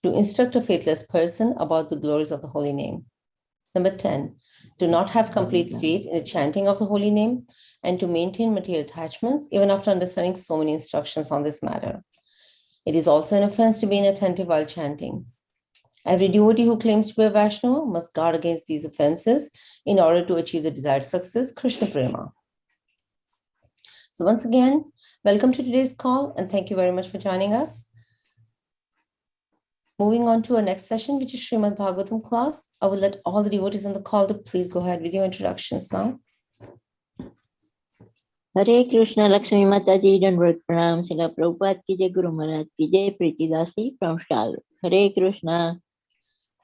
to instruct a faithless person about the glories of the holy name. Number 10, to not have complete faith in the chanting of the holy name and to maintain material attachments even after understanding so many instructions on this matter. It is also an offense to be inattentive while chanting. Every devotee who claims to be a Vaishnava must guard against these offenses in order to achieve the desired success, Krishna Prema. So once again, welcome to today's call and thank you very much for joining us. Moving on to our next session, which is Srimad Bhagavatam class. I will let all the devotees on the call to please go ahead with your introductions now. Hare Krishna, Lakshmi Mataji, Dandavat Pranam, Srila Prabhupada ki jai, Guru Maharaj ki jai, Preeti Dasi from Charlotte. Hare Krishna.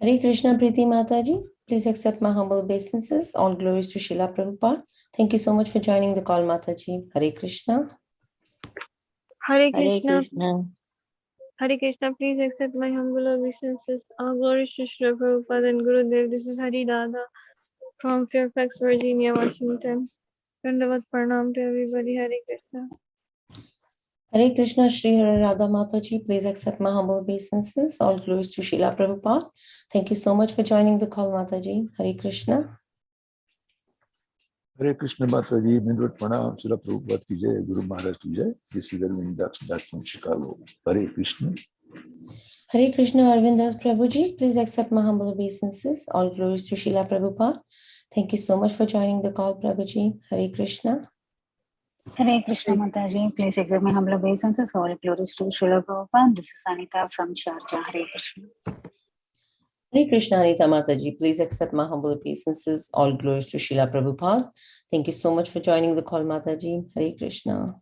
Hare Krishna, Preeti Mataji. Please accept my humble obeisances. All glories to Srila Prabhupada. Thank you so much for joining the call, Mataji. Hare Krishna. Hare Hare Krishna. Krishna. Hare Krishna, please accept my humble obeisances. All glories to Srila Prabhupada and Gurudev. This is Hari Dada from Fairfax, Virginia, Washington. Dandavat Pranam to everybody. Hare Krishna. Hare Krishna, Shri Hare Radha Mataji. Please accept my humble obeisances. All glories to Srila Prabhupada. Thank you so much for joining the call, Mataji. Hare Krishna. Hare Krishna Mataji, Dandavat Pranam, Srila Prabhupada ki jai, Guru Maharaj ki jai. This is Arvind Das from Chicago. Hare Krishna. Hare Krishna, Arvindas Prabhuji. Please accept my humble obeisances. All glories to Srila Prabhupada. Thank you so much for joining the call, Prabhuji. Hare Krishna. Hare Krishna Mataji, please accept my humble obeisances. All glories to Srila Prabhupada. This is Anita from Sharjah. Hare Krishna. Hare Krishna, Anita Mataji. Please accept my humble obeisances. All glories to Srila Prabhupada. Thank you so much for joining the call, Mataji. Hare Krishna.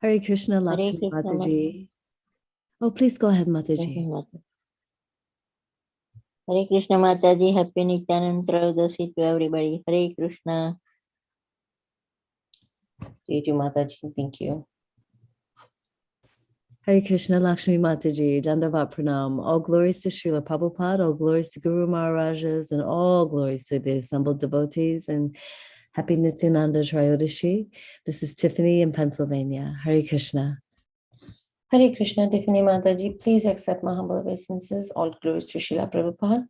Hare Krishna, Lakshmi Krishna, Mataji. Oh, please go ahead, Mataji. Hare Krishna Mataji, happy Nityananda Trayodasi to everybody. Hare Krishna. Thank you, Mataji. Thank you. Hare Krishna, Lakshmi Mataji, Dandavat Pranam. All glories to Srila Prabhupada, all glories to Guru Maharajas, and all glories to the assembled devotees. And happy Nityananda Trayodasi. This is Tiffany in Pennsylvania. Hare Krishna. Hare Krishna, Tiffany Mataji. Please accept my humble obeisances. All glories to Srila Prabhupada.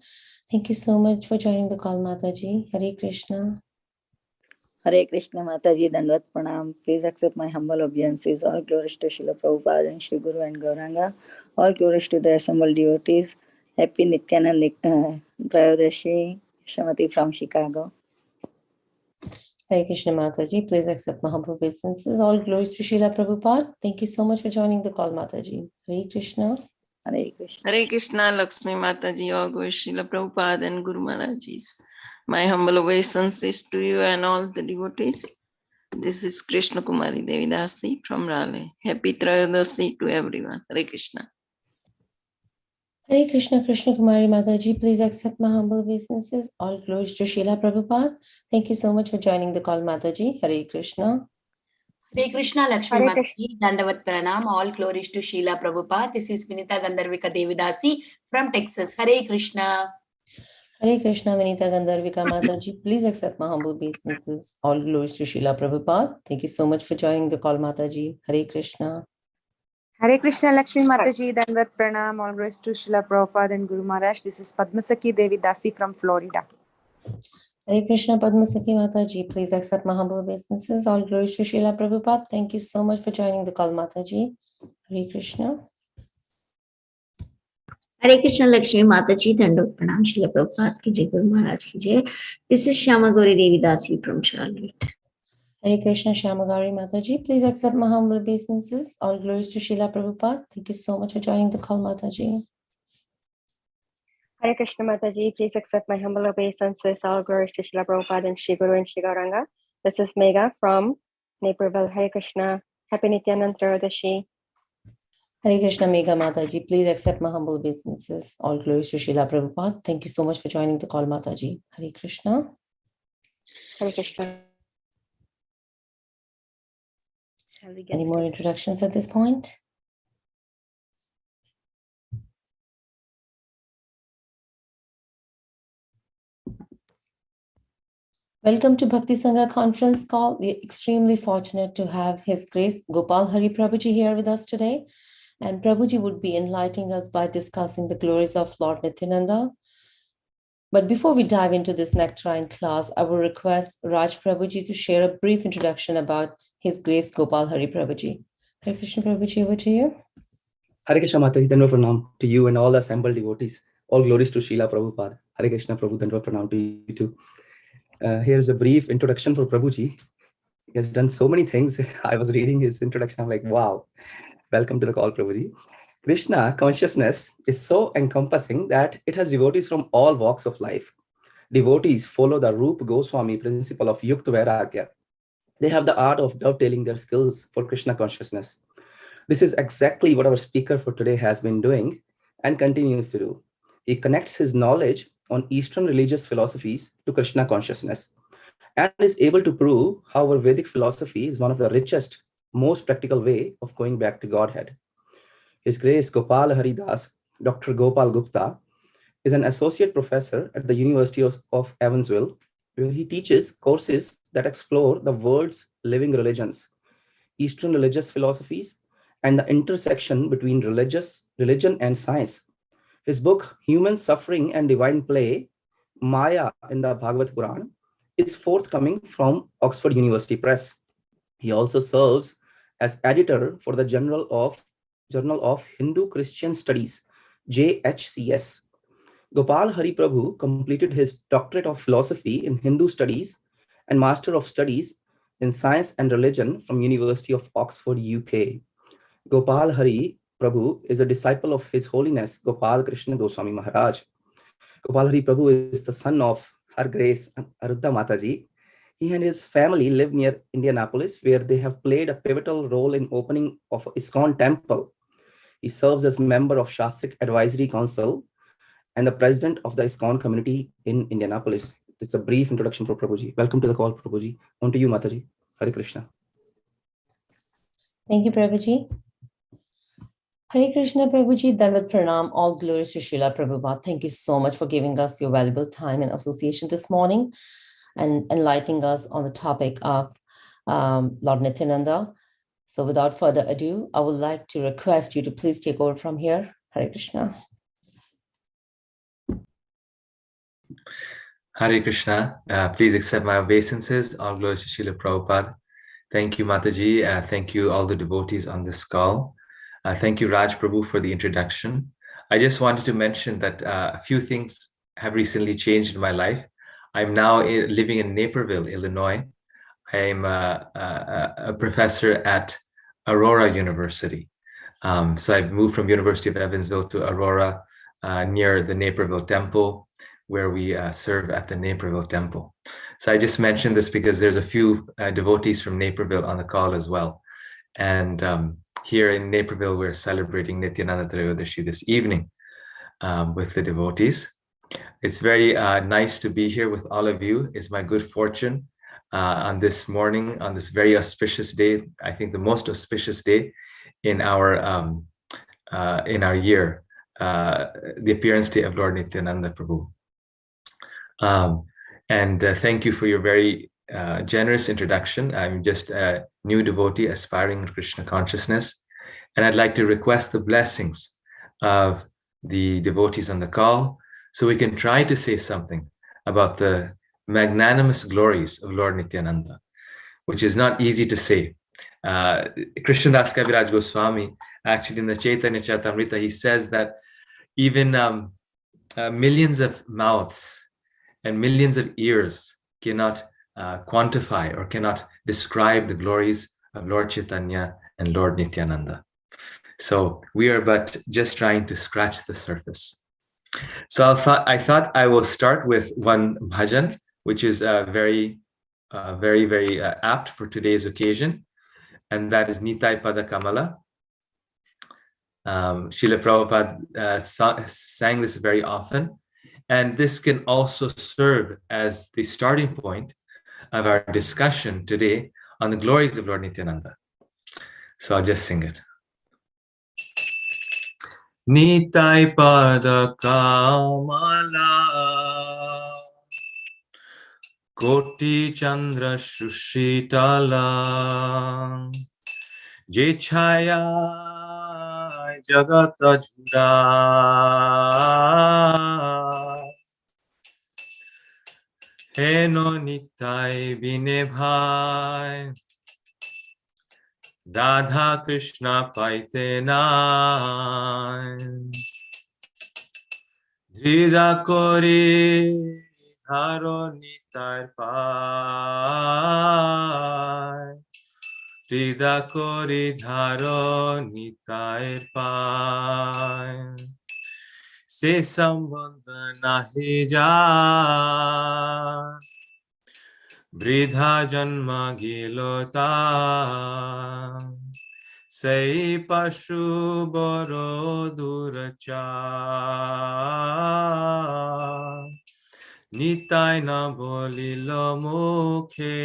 Thank you so much for joining the call, Mataji. Hare Krishna. Hare Krishna Mataji, Dandavat Pranam. Please accept my humble obeisances. All glories to Srila Prabhupada and Shri Guru and Gauranga. All glories to the assembled devotees. Happy Nityananda Trayodasi, Shamati from Chicago. Hare Krishna Mataji. Please accept my humble obeisances. All glories to Srila Prabhupada. Thank you so much for joining the call, Mataji. Hare Krishna. Hare Krishna. Hare Krishna, Lakshmi Mataji, all glories to Srila Prabhupada and Guru Maharajis. My humble obeisances to you and all the devotees. This is Krishna Kumari Devidasi from Raleigh. Happy Trayodasi to everyone. Hare Krishna. Hare Krishna, Krishna Kumari Mataji. Please accept my humble obeisances. All glories to Srila Prabhupada. Thank you so much for joining the call, Mataji. Hare Krishna. Hare Krishna, Lakshmi Hare Mataji, Dandavat Pranam. All glories to Srila Prabhupada. This is Vinita Gandharvika Devidasi from Texas. Hare Krishna. Hare Krishna, Vinita Gandharvika Mataji. Please accept my humble obeisances. All glories to Srila Prabhupada. Thank you so much for joining the call, Mataji. Hare Krishna. Hare Krishna, Lakshmi Mataji, Dandavat Pranam. All glories to Srila Prabhupada and Guru Maharaj. This is Padmasaki Devi Dasi from Florida. Hare Krishna, Padmasaki Mataji. Please accept my humble obeisances. All glories to Srila Prabhupada. Thank you so much for joining the call, Mataji. Hare Krishna. Hare Krishna, Lakshmi Mataji, Dandavat Pranam, Srila Prabhupada ki jai, Guru Maharaj ki jai. This is Shyama Gauri Devi Dasi from Charlotte. Hare Krishna, Shyamagari Mataji. Please accept my humble obeisances. All glories to Srila Prabhupada. Thank you so much for joining the call, Mataji. Hare Krishna Mataji, please accept my humble obeisances. All glories to Srila Prabhupada and Shri Guru and Shri Gauranga. This is Megha from Naperville. Hare Krishna. Happy Nityananda Trayodasi. Hare Krishna, Megha Mataji. Please accept my humble obeisances. All glories to Srila Prabhupada. Thank you so much for joining the call, Mataji. Hare Krishna. Hare Krishna. Shall we get Any more started? introductions at this point? Welcome to Bhakti Sangha conference call. We are extremely fortunate to have His Grace Gopal Hari Prabhuji here with us today. And Prabhuji would be enlightening us by discussing the glories of Lord Nityananda. But before we dive into this nectarine class, I will request Raj Prabhuji to share a brief introduction about His Grace Gopal Hari Prabhuji. Hare Krishna Prabhuji, over to you. Hare Krishna Mataji, Dandavat Pranam to you and all the assembled devotees. All glories to Srila Prabhupada. Hare Krishna Prabhu, Dandavat Pranam to you too. Here's a brief introduction for Prabhuji. He has done so many things. I was reading his introduction. I'm like, wow. Welcome to the call, Prabhuji. Krishna consciousness is so encompassing that it has devotees from all walks of life. Devotees follow the Rupa Goswami principle of Yukta Vairagya. They have the art of dovetailing their skills for Krishna consciousness. This is exactly what our speaker for today has been doing and continues to do. He connects his knowledge on Eastern religious philosophies to Krishna consciousness and is able to prove how our Vedic philosophy is one of the richest, most practical way of going back to Godhead. His Grace Gopal Hari Das, Dr. Gopal Gupta, is an associate professor at the University of Evansville, where he teaches courses that explore the world's living religions, Eastern religious philosophies, and the intersection between religion and science. His book, Human Suffering and Divine Play, Maya in the Bhagavad Puran, is forthcoming from Oxford University Press. He also serves as editor for the Journal of Hindu-Christian Studies, JHCS. Gopal Hari Prabhu completed his doctorate of philosophy in Hindu studies and Master of Studies in Science and Religion from University of Oxford, UK. Gopal Hari Prabhu is a disciple of His Holiness Gopal Krishna Goswami Maharaj. Gopal Hari Prabhu is the son of Her Grace Arudha Mataji. He and his family live near Indianapolis, where they have played a pivotal role in opening of ISKCON temple. He serves as member of Shastric Advisory Council and the president of the ISKCON community in Indianapolis. This is a brief introduction for Prabhuji. Welcome to the call, Prabhuji. On to you, Mataji. Hare Krishna. Thank you, Prabhuji. Hare Krishna Prabhuji, Dandavat Pranam, all glories to Srila Prabhupada. Thank you so much for giving us your valuable time and association this morning and enlightening us on the topic of Lord Nityananda. So without further ado, I would like to request you to please take over from here. Hare Krishna. Hare Krishna. Please accept my obeisances. All glories to Srila Prabhupada. Thank you, Mataji. Thank you, all the devotees on this call. Thank you, Raj Prabhu, for the introduction. I just wanted to mention that a few things have recently changed in my life. I'm now living in Naperville, Illinois. I'm a professor at Aurora University. So I've moved from University of Evansville to Aurora near the Naperville Temple, where we serve at the Naperville Temple. So I just mentioned this because there's a few devotees from Naperville on the call as well. And here in Naperville, we're celebrating Nityananda Trayodashi this evening with the devotees. It's very nice to be here with all of you. It's my good fortune on this morning, on this very auspicious day. I think the most auspicious day in our year, the appearance day of Lord Nityananda Prabhu. Thank you for your very generous introduction. I'm just a new devotee aspiring to Krishna consciousness, and I'd like to request the blessings of the devotees on the call so we can try to say something about the magnanimous glories of Lord Nityananda, which is not easy to say. Krishnadas Kaviraj Goswami, actually in the Chaitanya Charitamrita, he says that even millions of mouths and millions of ears cannot quantify or cannot describe the glories of Lord Chaitanya and Lord Nityananda. So we are but just trying to scratch the surface. So I thought I will start with one bhajan, which is very apt for today's occasion, and that is Nitai Pada Kamala. Srila Prabhupada sang this very often, and this can also serve as the starting point of our discussion today on the glories of Lord Nityananda. So I'll just sing it. Nitai Pada Kamala Koti Chandra Shushitala Je Chaya jagat jura heno nitai bine bhai Radha Krishna paite nai Drida kori dharo nitai pai Drida kori dharo nitai pai Se sambandha nahi ja Bridha janma gilota Sei pashu boro duracha Nitai na bolilo mukhe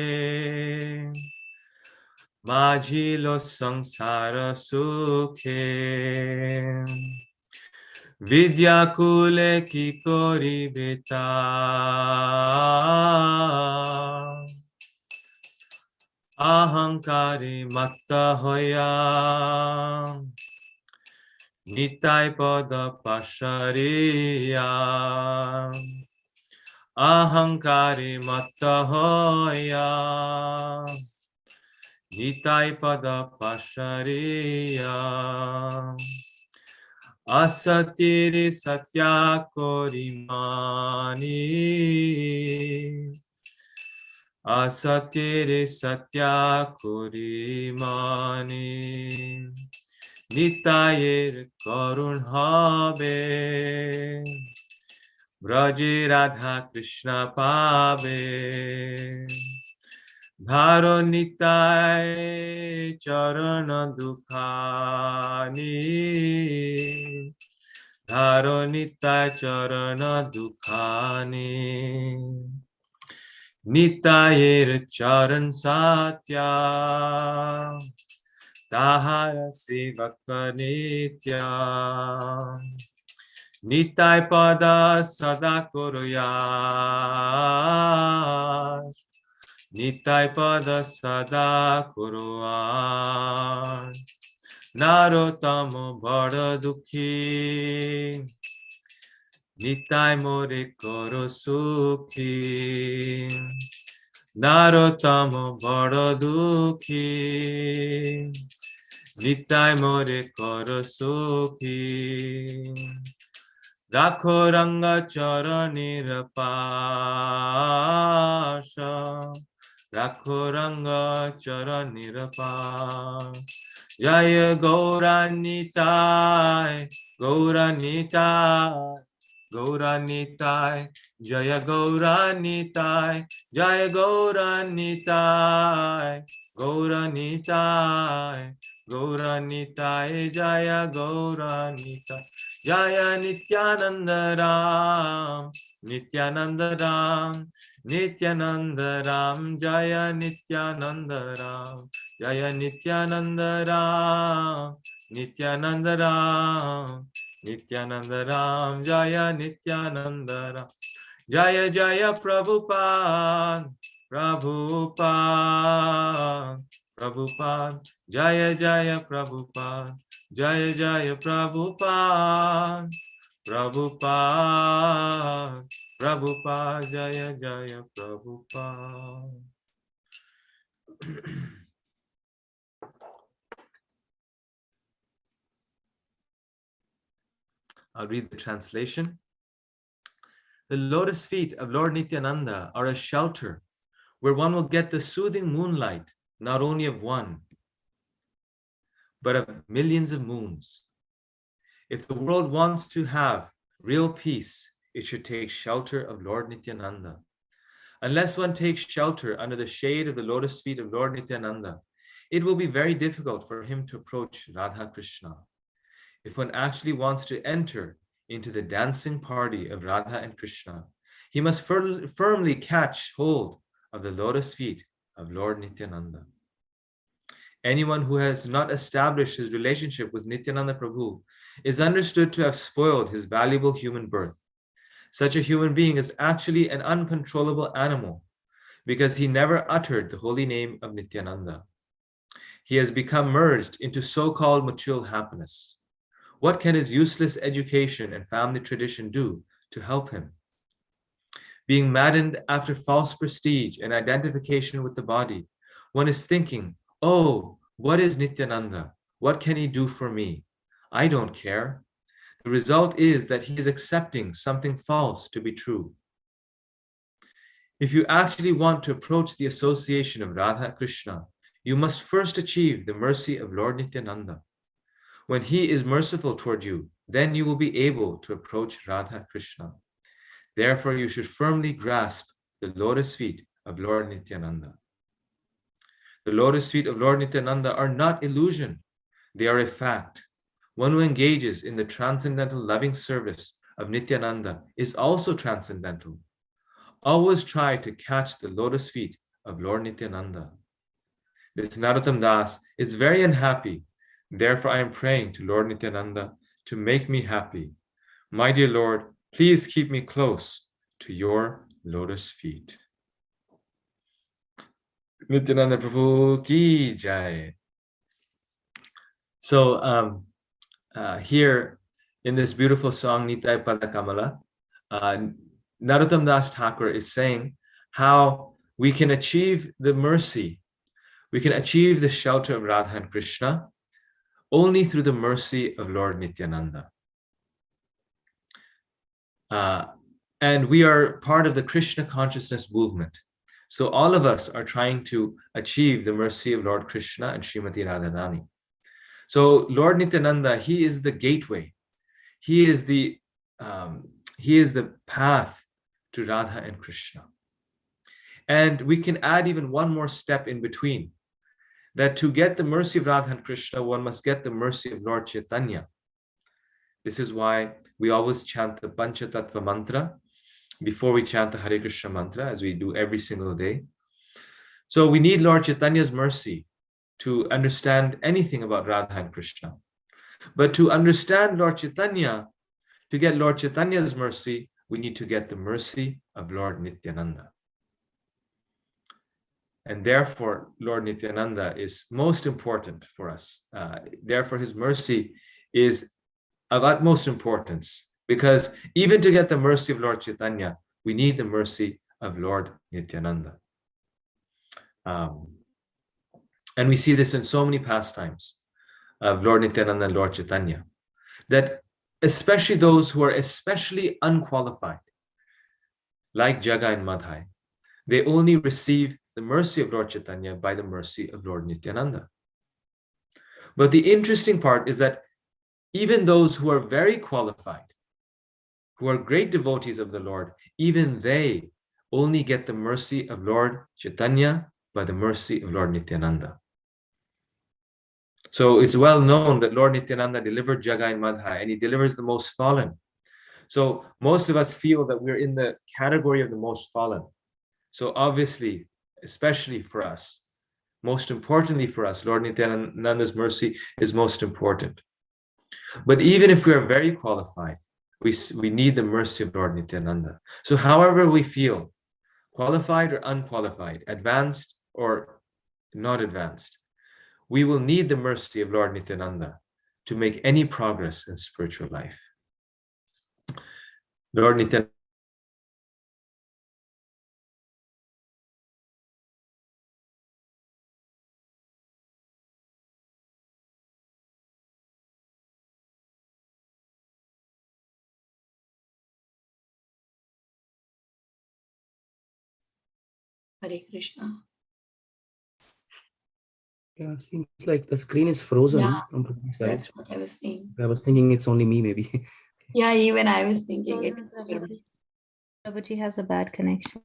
Majilo sangsara sukhe Vidya kule ki kori beta Ahankari matta hoya Nitai pada pashariya Ahankari matta hoya Nitai pada pashariya Asatiri satya korimani Asatiri satya korimani Nitayir karun habe Braji Radha Krishna pabe Dharo nitai charana dukhani Dharo nitai charana dukhani Nitayir charan satya Tahara sevaka nitya Nitai pada sada kuruya Nitai pada sada kuruan Narotamo bada dukhi Nitai more koro sukhi Narotamo bada dukhi Nitai more koro sukhi Rakho ranga charanir pasha Rakho ranga charanir pasha Jaya Gauranitai Gauranitai Gauranitai Jaya Gauranitai Jaya Gauranitai Gauranitai Gauranitai Jaya Gauranitai Jaya Nityananda Ram Nityananda Ram Nityananda Ram Jaya Nityananda Ram Jaya Nityananda Ram Nityananda Ram Nityananda Ram Jaya Nityananda Ram Jaya Jaya Prabhupada Prabhupada Prabhupada Jaya Jaya Prabhupada Jaya Jaya Prabhupada Prabhupada Prabhupada Jaya Jaya Prabhupada I'll read the translation. The lotus feet of Lord Nityananda are a shelter where one will get the soothing moonlight, not only of one, but of millions of moons. If the world wants to have real peace, it should take shelter of Lord Nityananda. Unless one takes shelter under the shade of the lotus feet of Lord Nityananda, it will be very difficult for him to approach Radha Krishna. If one actually wants to enter into the dancing party of Radha and Krishna, he must firmly catch hold of the lotus feet of Lord Nityananda. Anyone who has not established his relationship with Nityananda Prabhu is understood to have spoiled his valuable human birth. Such a human being is actually an uncontrollable animal because he never uttered the holy name of Nityananda. He has become merged into so-called material happiness. What can his useless education and family tradition do to help him? Being maddened after false prestige and identification with the body, one is thinking, oh, what is Nityananda? What can he do for me? I don't care. The result is that he is accepting something false to be true. If you actually want to approach the association of Radha Krishna, you must first achieve the mercy of Lord Nityananda. When he is merciful toward you, then you will be able to approach Radha Krishna. Therefore, you should firmly grasp the lotus feet of Lord Nityananda. The lotus feet of Lord Nityananda are not illusion. They are a fact. One who engages in the transcendental loving service of Nityananda is also transcendental. Always try to catch the lotus feet of Lord Nityananda. This Narottam Das is very unhappy. Therefore, I am praying to Lord Nityananda to make me happy. My dear Lord, please keep me close to your lotus feet. Nityananda Prabhu ki jai. So here in this beautiful song, Nitai Pada Kamala, Narottam Das Thakur is saying how we can achieve the mercy, we can achieve the shelter of Radha and Krishna only through the mercy of Lord Nityananda. And we are part of the Krishna consciousness movement. So all of us are trying to achieve the mercy of Lord Krishna and Srimati Radharani. So Lord Nityananda, he is the gateway. He is the path to Radha and Krishna. And we can add even one more step in between, that to get the mercy of Radha and Krishna, one must get the mercy of Lord Chaitanya. This is why we always chant the Panchatattva mantra before we chant the Hare Krishna mantra, as we do every single day. So we need Lord Chaitanya's mercy to understand anything about Radha and Krishna. But to understand Lord Chaitanya, to get Lord Chaitanya's mercy, we need to get the mercy of Lord Nityananda. And therefore, Lord Nityananda is most important for us. Therefore, his mercy is of utmost importance, because even to get the mercy of Lord Chaitanya, we need the mercy of Lord Nityananda. And we see this in so many pastimes of Lord Nityananda and Lord Chaitanya, that especially those who are especially unqualified, like Jaga and Madhai, they only receive the mercy of Lord Chaitanya by the mercy of Lord Nityananda. But the interesting part is that even those who are very qualified, who are great devotees of the Lord, even they only get the mercy of Lord Chaitanya by the mercy of Lord Nityananda. So it's well known that Lord Nityananda delivered Jaga and Madhai, and he delivers the most fallen. So most of us feel that we're in the category of the most fallen. So obviously, especially for us, most importantly for us, Lord Nityananda's mercy is most important. But even if we are very qualified, we need the mercy of Lord Nityananda. So however we feel, qualified or unqualified, advanced or not advanced, we will need the mercy of Lord Nityananda to make any progress in spiritual life. Lord Nityananda. Hare Krishna. Yeah, seems like the screen is frozen. Yeah, from Prabhu's side. that's what I was saying. I was thinking it's only me, maybe. Yeah, even I was thinking it. Prabhuji has a bad connection.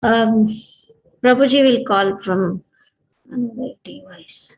Prabhuji will call from another device.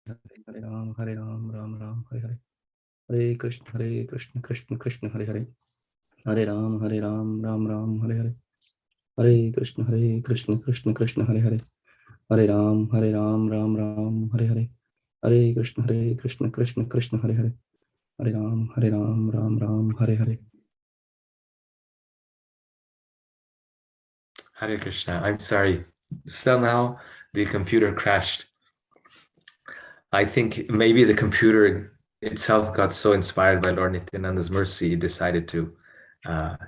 Hare Ram, Ram Ram, Hare Hare. Hare Krishna, Krishna Krishna, Hare Hare. Hare Ram, Ram Ram, Hare Hare. Hare Krishna, Krishna Krishna, Hare Hare. Hare Ram, Ram Ram, Hare Hare. Hare Krishna, Krishna Krishna, Hare Hare. Hare Ram, Ram Ram, Hare Hare. Hare Krishna. I'm sorry. Somehow the computer crashed. I think maybe the computer itself got so inspired by Lord Nityananda's mercy, it decided to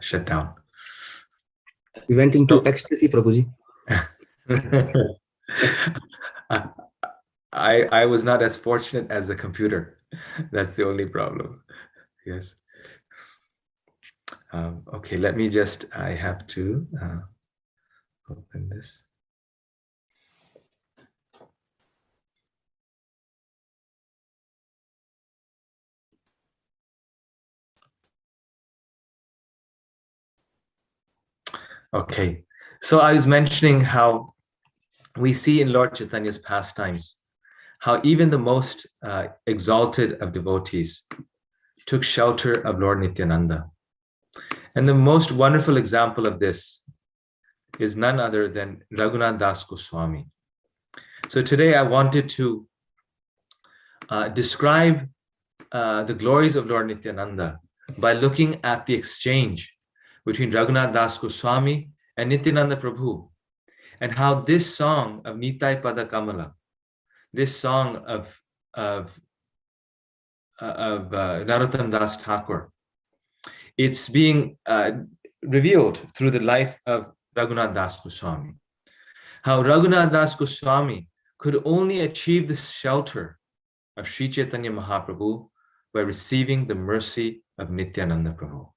shut down. We went into ecstasy, Prabhuji. I was not as fortunate as the computer. That's the only problem. Yes. Okay, let me just, I have to open this. Okay, so I was mentioning how we see in Lord Chaitanya's pastimes, how even the most exalted of devotees took shelter of Lord Nityananda. And the most wonderful example of this is none other than Raghunath Das Goswami. So today I wanted to describe the glories of Lord Nityananda by looking at the exchange between Raghunath Das Goswami and Nityananda Prabhu, and how this song of Nitai Pada Kamala, this song of Narottam Das Thakur, it's being revealed through the life of Raghunath Das Goswami. How Raghunath Das Goswami could only achieve the shelter of Sri Chaitanya Mahaprabhu by receiving the mercy of Nityananda Prabhu.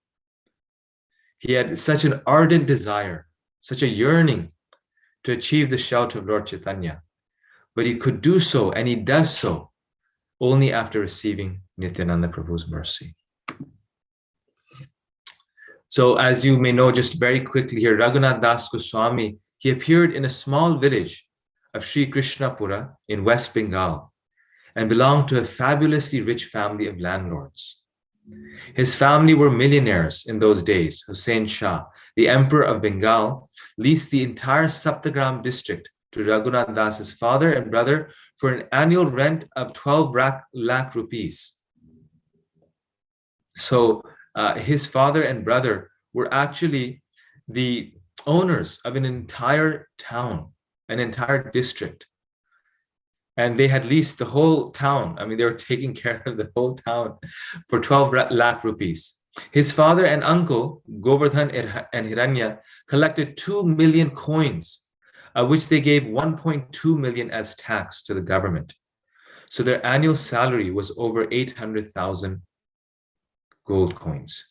He had such an ardent desire, such a yearning to achieve the shelter of Lord Chaitanya, but he could do so, and he does so, only after receiving Nityananda Prabhu's mercy. So as you may know, just very quickly here, Raghunath Das Goswami, he appeared in a small village of Sri Krishnapura in West Bengal and belonged to a fabulously rich family of landlords. His family were millionaires in those days. Hussain Shah, the emperor of Bengal, leased the entire Saptagram district to Raghunath Das's father and brother for an annual rent of 12 lakh rupees. So his father and brother were actually the owners of an entire town, an entire district. And they had leased the whole town. I mean, they were taking care of the whole town for 12 lakh rupees. His father and uncle, Govardhan and Hiranya, collected 2 million coins, which they gave 1.2 million as tax to the government. So their annual salary was over 800,000 gold coins.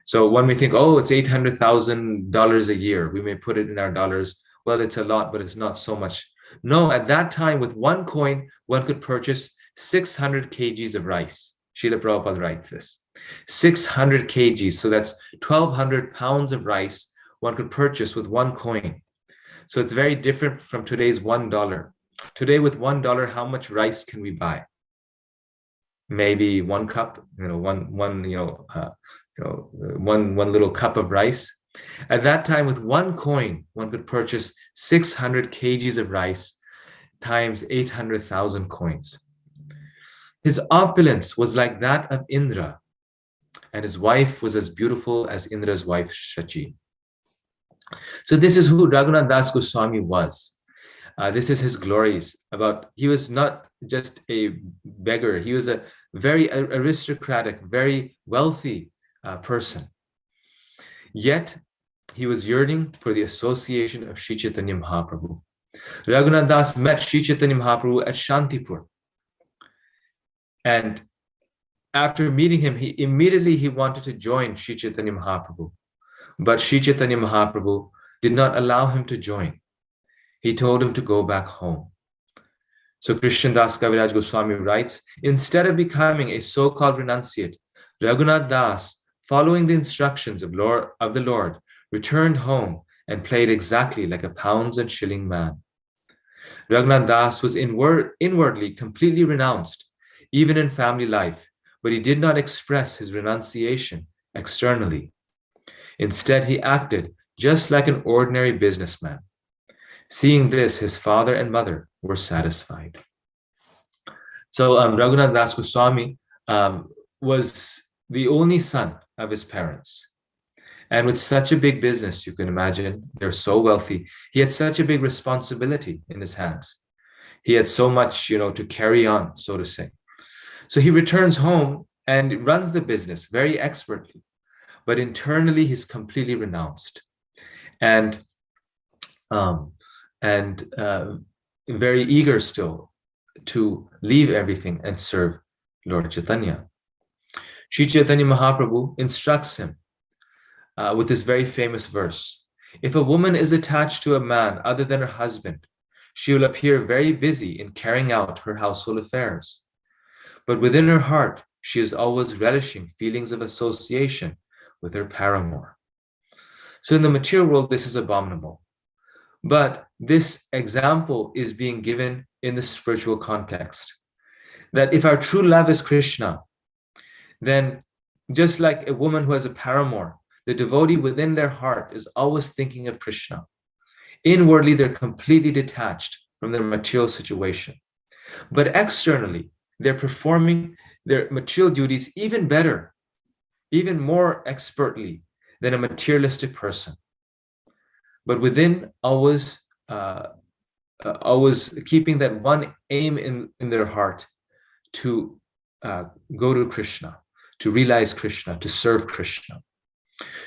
So one may think, oh, it's $800,000 a year. We may put it in our dollars. Well, it's a lot, but it's not so much. No, at that time, with one coin, one could purchase 600 kgs of rice. Srila Prabhupada writes this. 600 kgs, so that's 1,200 pounds of rice one could purchase with one coin. So it's very different from today's $1. Today, with $1, how much rice can we buy? Maybe 1 cup, one little cup of rice. At that time, with one coin, one could purchase 600 kgs of rice times 800,000 coins. His opulence was like that of Indra, and his wife was as beautiful as Indra's wife, Shachi. So this is who Raghunath Das Goswami was. This is his glories. He was not just a beggar. He was a very aristocratic, very wealthy person. Yet, he was yearning for the association of Sri Chaitanya Mahaprabhu. Raghunath Das met Sri Chaitanya Mahaprabhu at Shantipur. And after meeting him, he immediately wanted to join Sri Chaitanya Mahaprabhu. But Sri Chaitanya Mahaprabhu did not allow him to join. He told him to go back home. So Krishna Das Kaviraj Goswami writes, instead of becoming a so-called renunciate, Raghunath Das, following the instructions of the Lord, returned home and played exactly like a pounds and shilling man. Raghunath Das was inwardly completely renounced, even in family life, but he did not express his renunciation externally. Instead, he acted just like an ordinary businessman. Seeing this, his father and mother were satisfied. So Raghunath Das Goswami was the only son of his parents. And with such a big business, you can imagine, they're so wealthy, he had such a big responsibility in his hands. He had so much, to carry on, so to say. So he returns home and runs the business very expertly, but internally he's completely renounced and very eager still to leave everything and serve Lord Chaitanya. Sri Chaitanya Mahaprabhu instructs him with this very famous verse. If a woman is attached to a man other than her husband, she will appear very busy in carrying out her household affairs. But within her heart, she is always relishing feelings of association with her paramour. So in the material world, this is abominable. But this example is being given in the spiritual context. That if our true love is Krishna, then just like a woman who has a paramour, the devotee within their heart is always thinking of Krishna. Inwardly, they're completely detached from their material situation. But externally, they're performing their material duties even better, even more expertly than a materialistic person. But within, always keeping that one aim in their heart to go to Krishna, to realize Krishna, to serve Krishna.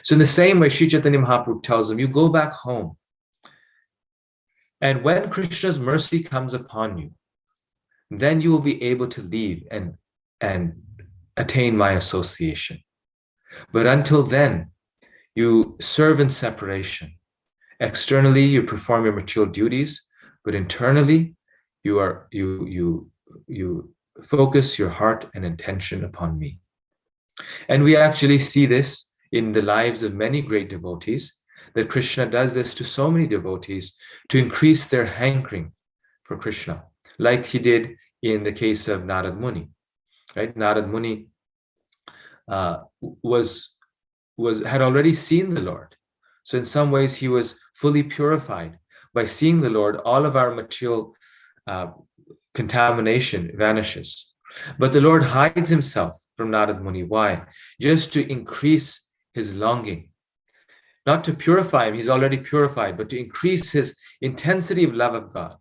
So in the same way, Sri Chaitanya Mahaprabhu tells them, you go back home. And when Krishna's mercy comes upon you, then you will be able to leave and attain my association. But until then, you serve in separation. Externally, you perform your material duties, but internally, you focus your heart and intention upon me. And we actually see this in the lives of many great devotees, that Krishna does this to so many devotees to increase their hankering for Krishna, like he did in the case of Narad Muni. Right? Narad Muni had already seen the Lord. So in some ways, he was fully purified. By seeing the Lord, all of our material contamination vanishes. But the Lord hides himself from Narad Muni. Why? Just to increase his longing. Not to purify him, he's already purified, but to increase his intensity of love of God,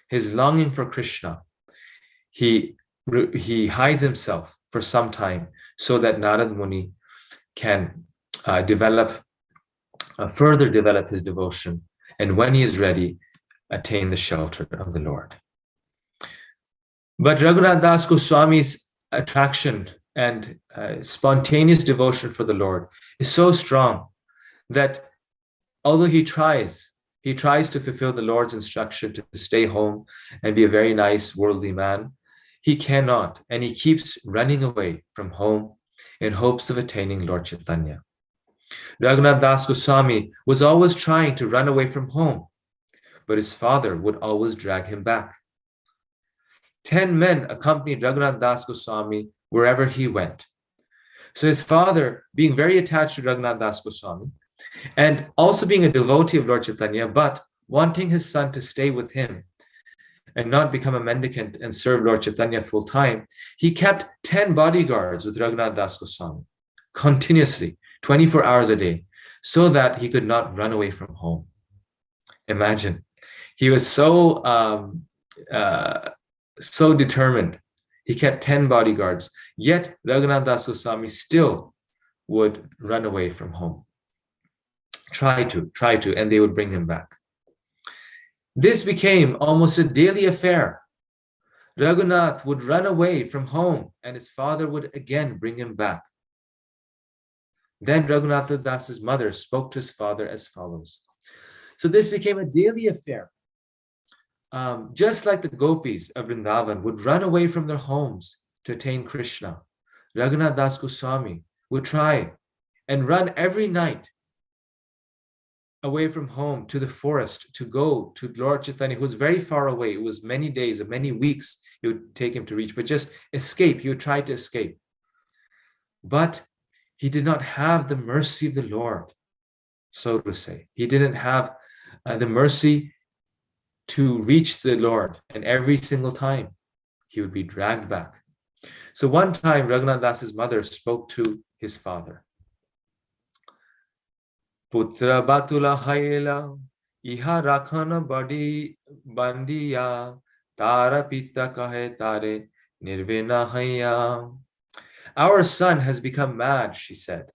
his longing for Krishna. He hides himself for some time so that Narad Muni can further develop his devotion, and when he is ready, attain the shelter of the Lord. But Raghunath Das Goswami's attraction and spontaneous devotion for the Lord is so strong that although he tries to fulfill the Lord's instruction to stay home and be a very nice worldly man, he cannot, and he keeps running away from home in hopes of attaining Lord Chaitanya. Raghunath Das Goswami was always trying to run away from home, but his father would always drag him back. 10 men accompanied Raghunath Das Goswami wherever he went. So his father, being very attached to Raghunath Das Goswami, and also being a devotee of Lord Chaitanya, but wanting his son to stay with him and not become a mendicant and serve Lord Chaitanya full time, he kept 10 bodyguards with Raghunath Das Goswami continuously, 24 hours a day, so that he could not run away from home. Imagine, he was so determined. He kept 10 bodyguards, yet Raghunath Das Goswami still would run away from home. Try to, and they would bring him back. This became almost a daily affair. Raghunath would run away from home, and his father would again bring him back. Then Raghunath Das's mother spoke to his father as follows. So this became a daily affair. Just like the gopis of Vrindavan would run away from their homes to attain Krishna, Raghunath Das Goswami would try and run every night away from home to the forest to go to Lord Chaitanya, who was very far away. It was many days or many weeks it would take him to reach, but just escape. He would try to escape. But he did not have the mercy of the Lord, so to say. He didn't have the mercy to reach the Lord, and every single time he would be dragged back. So one time Raghunath Das's mother spoke to his father. Putra batula haila iha rakhana badi bandiya tara pita kahe tare nirvina haya. Our son has become mad, she said.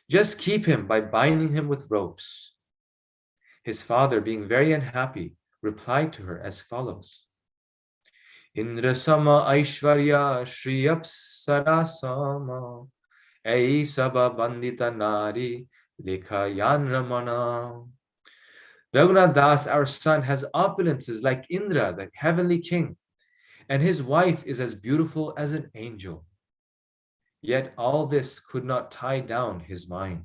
Just keep him by binding him with ropes. His father, being very unhappy, replied to her as follows. Indra sama aishwarya shri apsara sama ei saba bandita nari likha yan ramana. Raghunath Das, our son, has opulences like Indra, the heavenly king, and his wife is as beautiful as an angel. Yet all this could not tie down his mind.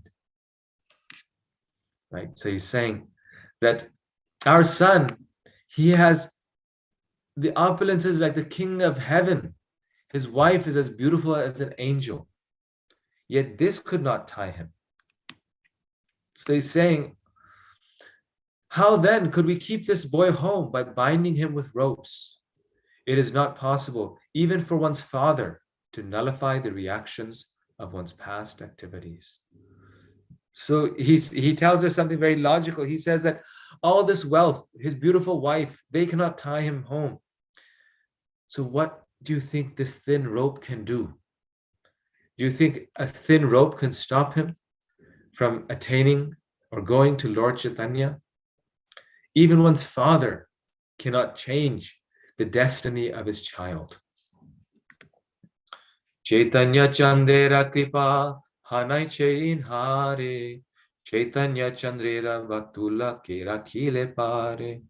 Right? So he's saying that our son, he has the opulences like the king of heaven. His wife is as beautiful as an angel. Yet this could not tie him. So he's saying, how then could we keep this boy home by binding him with ropes? It is not possible, even for one's father, to nullify the reactions of one's past activities. So he tells her something very logical. He says that all this wealth, his beautiful wife, they cannot tie him home. So what do you think this thin rope can do? Do you think a thin rope can stop him from attaining or going to Lord Chaitanya? Even one's father cannot change the destiny of his child. Chaitanya Chandera Kripa Hanai Chain Hare Chaitanya Chandrera Vatula Kera Kile Pare.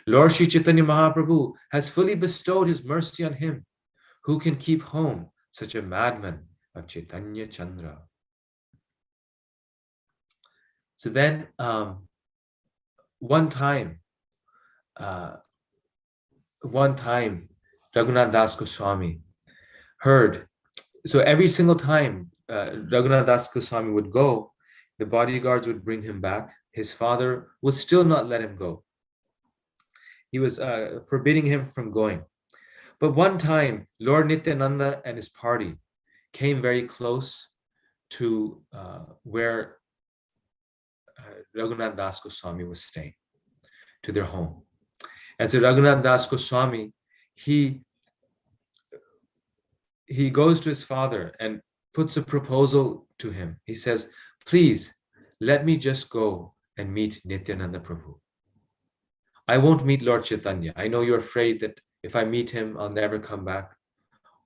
Lord Shri Chaitanya Mahaprabhu has fully bestowed his mercy on him. Who can keep home such a madman of Chaitanya Chandra? So then one time Raghunath Das Goswami heard, so every single time Raghunath Das Goswami would go, the bodyguards would bring him back. His father would still not let him go. He was forbidding him from going. But one time, Lord Nityananda and his party came very close to where Raghunath Das Goswami was staying, to their home. And so Raghunath Das Goswami, he goes to his father and puts a proposal to him. He says, please, let me just go and meet Nityananda Prabhu. I won't meet Lord Chaitanya. I know you're afraid that if I meet him, I'll never come back.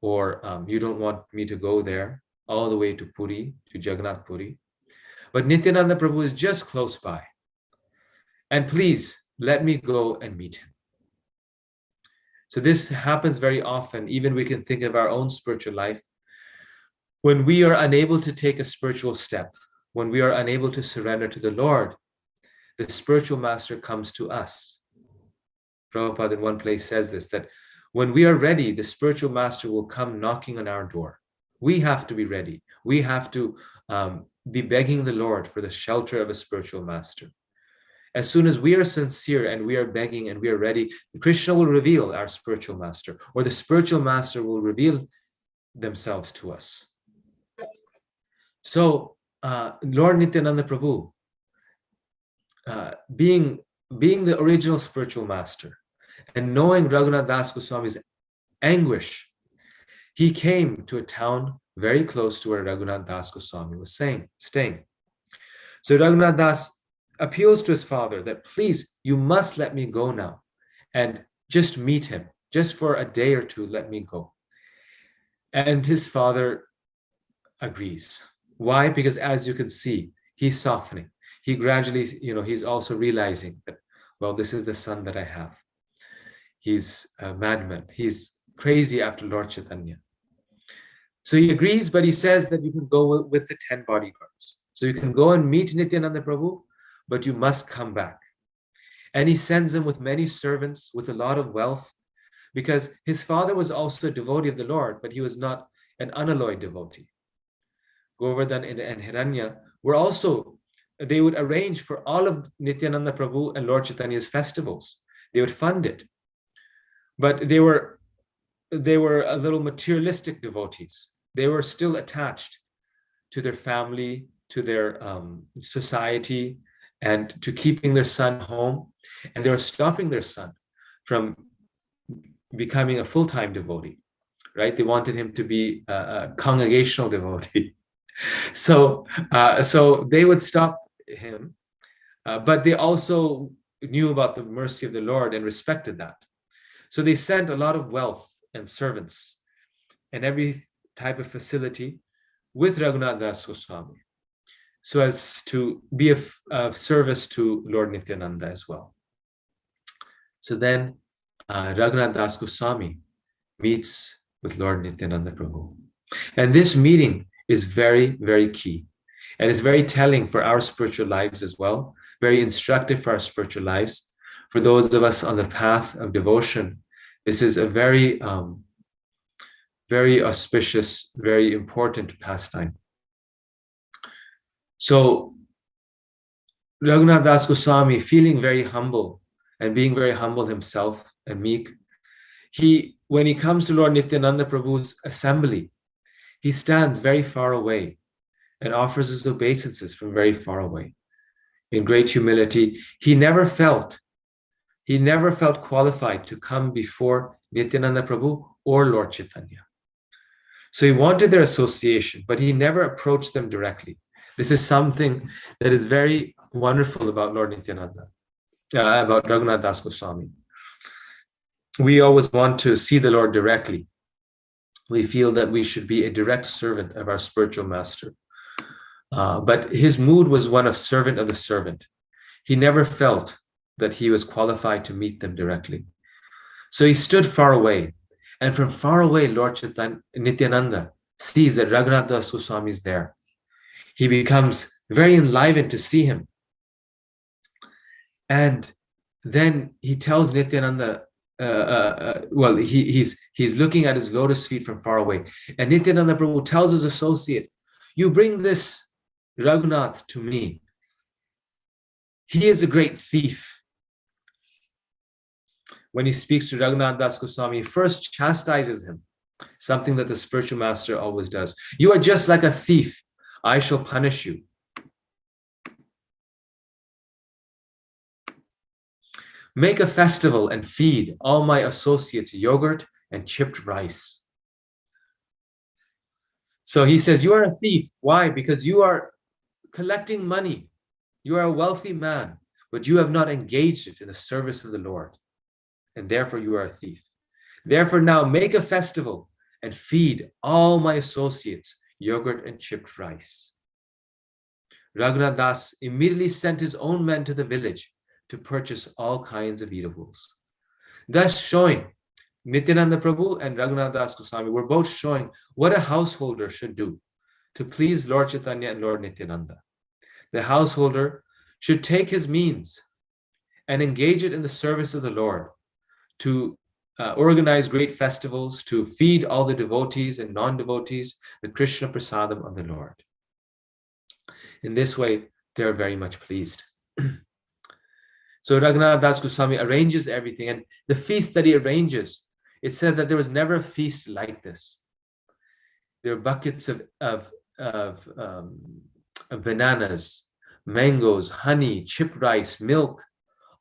Or you don't want me to go there all the way to Puri, to Jagannath Puri. But Nityananda Prabhu is just close by. And please, let me go and meet him. So this happens very often. Even we can think of our own spiritual life. When we are unable to take a spiritual step, when we are unable to surrender to the Lord, the spiritual master comes to us. Prabhupada in one place says this, that when we are ready, the spiritual master will come knocking on our door. We have to be ready. We have to be begging the Lord for the shelter of a spiritual master. As soon as we are sincere and we are begging and we are ready, Krishna will reveal our spiritual master, or the spiritual master will reveal themselves to us. So Lord Nityananda Prabhu, being the original spiritual master and knowing Raghunath Das Goswami's anguish, he came to a town very close to where Raghunath Das Goswami was staying. So Raghunath Das appeals to his father that, please, you must let me go now and just meet him. Just for a day or two, let me go. And his father agrees. Why? Because as you can see, he's softening. He gradually, he's also realizing that, well, this is the son that I have. He's a madman. He's crazy after Lord Chaitanya. So he agrees, but he says that you can go with the 10 bodyguards. So you can go and meet Nityananda Prabhu, but you must come back. And he sends him with many servants, with a lot of wealth, because his father was also a devotee of the Lord, but he was not an unalloyed devotee. Govardhan and Hiranya were also, they would arrange for all of Nityananda Prabhu and Lord Chaitanya's festivals. They would fund it. But they were a little materialistic devotees. They were still attached to their family, to their society, and to keeping their son home. And they were stopping their son from becoming a full-time devotee, right? They wanted him to be a congregational devotee. So they would stop him, but they also knew about the mercy of the Lord and respected that. So they sent a lot of wealth and servants and every type of facility with Raghunath Das Goswami, so as to be of service to Lord Nityananda as well. So then Raghunath Das Goswami meets with Lord Nityananda Prabhu. And this meeting is very, very key. And it's very telling for our spiritual lives as well, very instructive for our spiritual lives. For those of us on the path of devotion, this is a very, very auspicious, very important pastime. So Raghunath Das Goswami, feeling very humble and being very humble himself and meek, when he comes to Lord Nityananda Prabhu's assembly, he stands very far away and offers his obeisances from very far away. In great humility, he never felt qualified to come before Nityananda Prabhu or Lord Chaitanya. So he wanted their association, but he never approached them directly. This is something that is very wonderful about Lord Nityananda, about Raghunath Das Goswami. We always want to see the Lord directly. We feel that we should be a direct servant of our spiritual master. But his mood was one of servant of the servant. He never felt that he was qualified to meet them directly. So he stood far away. And from far away, Lord Nityananda sees that Raghunath Das Goswami is there. He becomes very enlivened to see him. And then he tells Nityananda, he's looking at his lotus feet from far away. And Nityananda Prabhu tells his associate, you bring this Raghunath to me. He is a great thief. When he speaks to Raghunath Das Goswami, he first chastises him, something that the spiritual master always does. You are just like a thief. I shall punish you. Make a festival and feed all my associates yogurt and chipped rice. So he says, you are a thief. Why? Because you are collecting money. You are a wealthy man, but you have not engaged it in the service of the Lord. And therefore you are a thief. Therefore now make a festival and feed all my associates yogurt and chipped rice. Raghunath Das immediately sent his own men to the village to purchase all kinds of eatables. Thus showing, Nityananda Prabhu and Raghunath Das Goswami were both showing what a householder should do to please Lord Chaitanya and Lord Nityananda. The householder should take his means and engage it in the service of the Lord, to organize great festivals, to feed all the devotees and non-devotees the Krishna prasadam of the Lord. In this way, they are very much pleased. So Raghunath Das Goswami arranges everything, and the feast that he arranges, it said that there was never a feast like this. There are buckets of bananas, mangoes, honey, chipped rice, milk,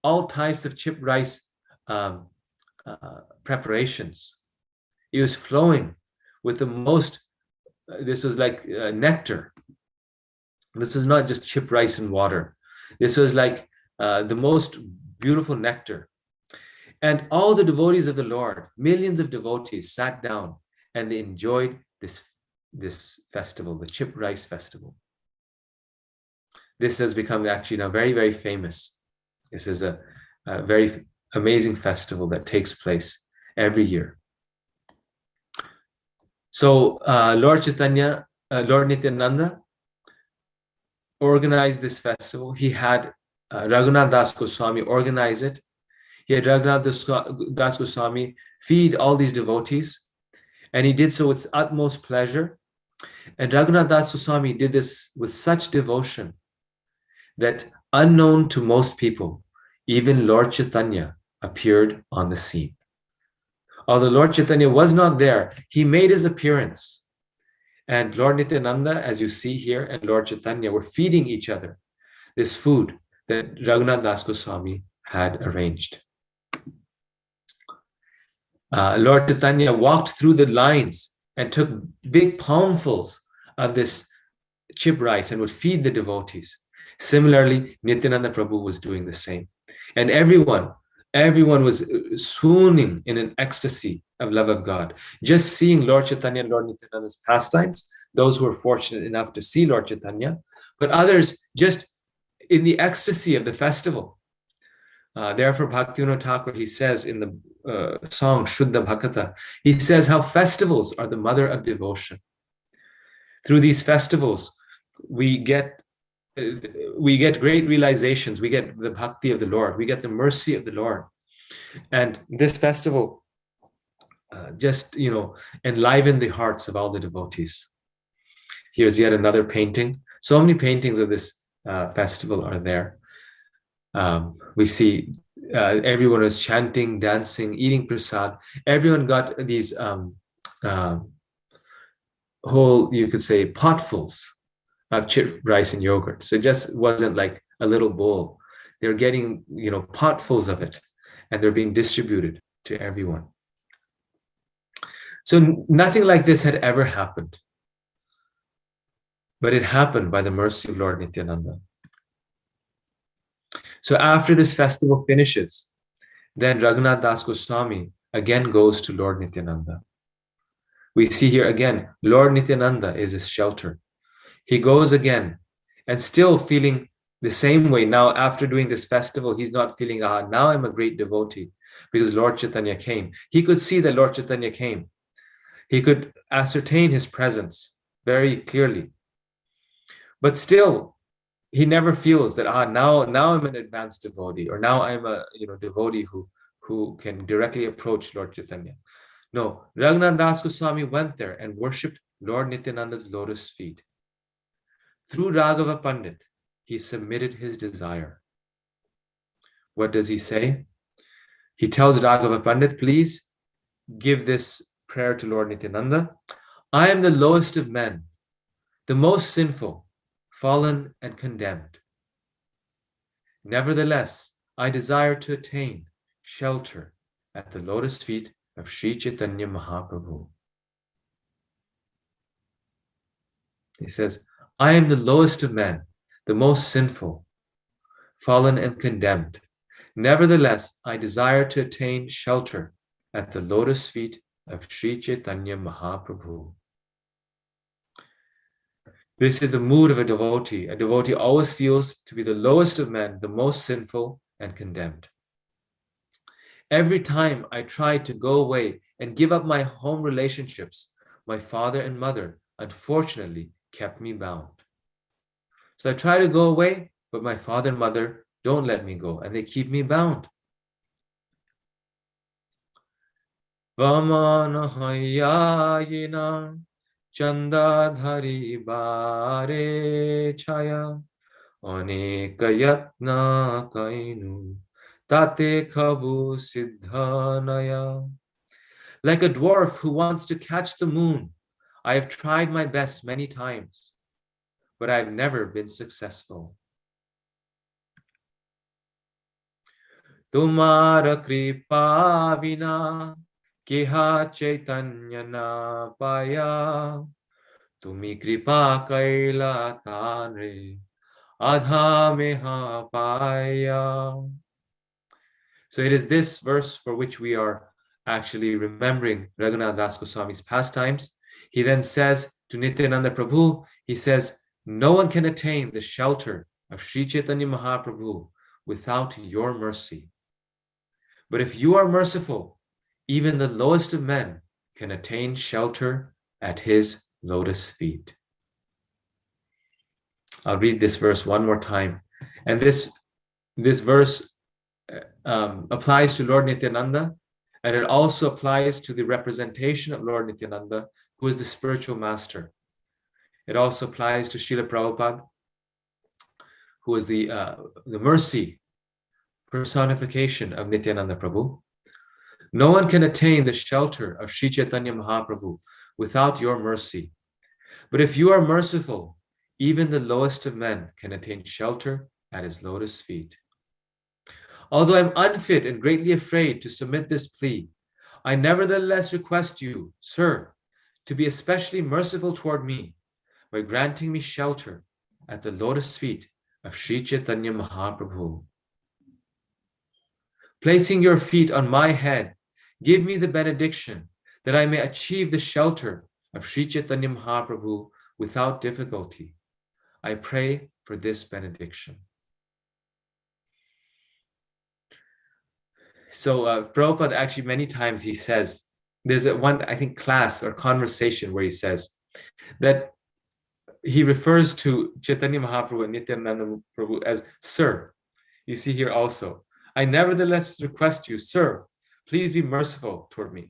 all types of chipped rice preparations. It was flowing with the most, this was like nectar. This was not just chipped rice and water. This was like the most beautiful nectar. And all the devotees of the Lord, millions of devotees, sat down and they enjoyed this festival, the chipped rice festival. This has become actually now very, very famous. This is a very amazing festival that takes place every year. So Lord Chaitanya, Lord Nityananda organized this festival. He had Raghunath Das Goswami organize it. He had Raghunath Das Goswami feed all these devotees, and he did so with utmost pleasure. And Raghunath Das Goswami did this with such devotion that, unknown to most people, even Lord Chaitanya appeared on the scene. Although Lord Chaitanya was not there, he made his appearance. And Lord Nityananda, as you see here, and Lord Chaitanya were feeding each other this food that Raghunath Das Goswami had arranged. Lord Chaitanya walked through the lines and took big palmfuls of this chip rice and would feed the devotees. Similarly, Nityananda Prabhu was doing the same. And everyone was swooning in an ecstasy of love of God. Just seeing Lord Chaitanya and Lord Nityananda's pastimes, those who were fortunate enough to see Lord Chaitanya, but others just in the ecstasy of the festival. Therefore, Bhaktivinoda Thakur, he says in the song Shuddha Bhakata, he says how festivals are the mother of devotion. Through these festivals, we get great realizations. We get the bhakti of the Lord. We get the mercy of the Lord. And this festival just, enlivened the hearts of all the devotees. Here's yet another painting. So many paintings of this festival are there. We see everyone was chanting, dancing, eating prasad. Everyone got these whole, you could say, potfuls of chip rice and yogurt. So it just wasn't like a little bowl. They're getting, potfuls of it, and they're being distributed to everyone. So nothing like this had ever happened, but it happened by the mercy of Lord Nityananda. So after this festival finishes, then Raghunath Das Goswami again goes to Lord Nityananda. We see here again, Lord Nityananda is his shelter. He goes again, and still feeling the same way. Now, after doing this festival, he's not feeling, now I'm a great devotee because Lord Chaitanya came. He could see that Lord Chaitanya came. He could ascertain his presence very clearly. But still, he never feels that, now I'm an advanced devotee, or now I'm a devotee who can directly approach Lord Chaitanya. No, Raghunath Das Goswami went there and worshipped Lord Nityananda's lotus feet. Through Raghava Pandit, he submitted his desire. What does he say? He tells Raghava Pandit, please give this prayer to Lord Nityananda. I am the lowest of men, the most sinful, fallen and condemned. Nevertheless, I desire to attain shelter at the lotus feet of Sri Chaitanya Mahaprabhu. He says, I am the lowest of men, the most sinful, fallen and condemned. Nevertheless, I desire to attain shelter at the lotus feet of Sri Chaitanya Mahaprabhu. This is the mood of a devotee. A devotee always feels to be the lowest of men, the most sinful and condemned. Every time I tried to go away and give up my home relationships, my father and mother unfortunately kept me bound. So I try to go away, but my father and mother don't let me go, and they keep me bound. Vamana hayayina chandadhari bare chaya aneka yatna kainu tate khabu siddhanaya. Like a dwarf who wants to catch the moon, I have tried my best many times, but I have never been successful. Tumara kripa vina keha chaitanya na paya, tumi kripa kaila tanre adha meha paya. So it is this verse for which we are actually remembering Raghunath Das Goswami's pastimes. He then says to Nityananda Prabhu, he says, no one can attain the shelter of Sri Chaitanya Mahaprabhu without your mercy. But if you are merciful, even the lowest of men can attain shelter at his lotus feet. I'll read this verse one more time. And this this verse applies to Lord Nityananda, and it also applies to the representation of Lord Nityananda, who is the spiritual master. It also applies to Srila Prabhupada, who is the mercy personification of Nityananda Prabhu. No one can attain the shelter of Sri Chaitanya Mahaprabhu without your mercy. But if you are merciful, even the lowest of men can attain shelter at his lotus feet. Although I'm unfit and greatly afraid to submit this plea, I nevertheless request you, sir, to be especially merciful toward me by granting me shelter at the lotus feet of Sri Chaitanya Mahaprabhu. Placing your feet on my head, give me the benediction that I may achieve the shelter of Sri Chaitanya Mahaprabhu without difficulty. I pray for this benediction. So Prabhupada actually many times he says, there's one, I think, class or conversation where he says that he refers to Chaitanya Mahaprabhu and Nityananda Prabhu as Sir. You see here also, I nevertheless request you, sir, please be merciful toward me.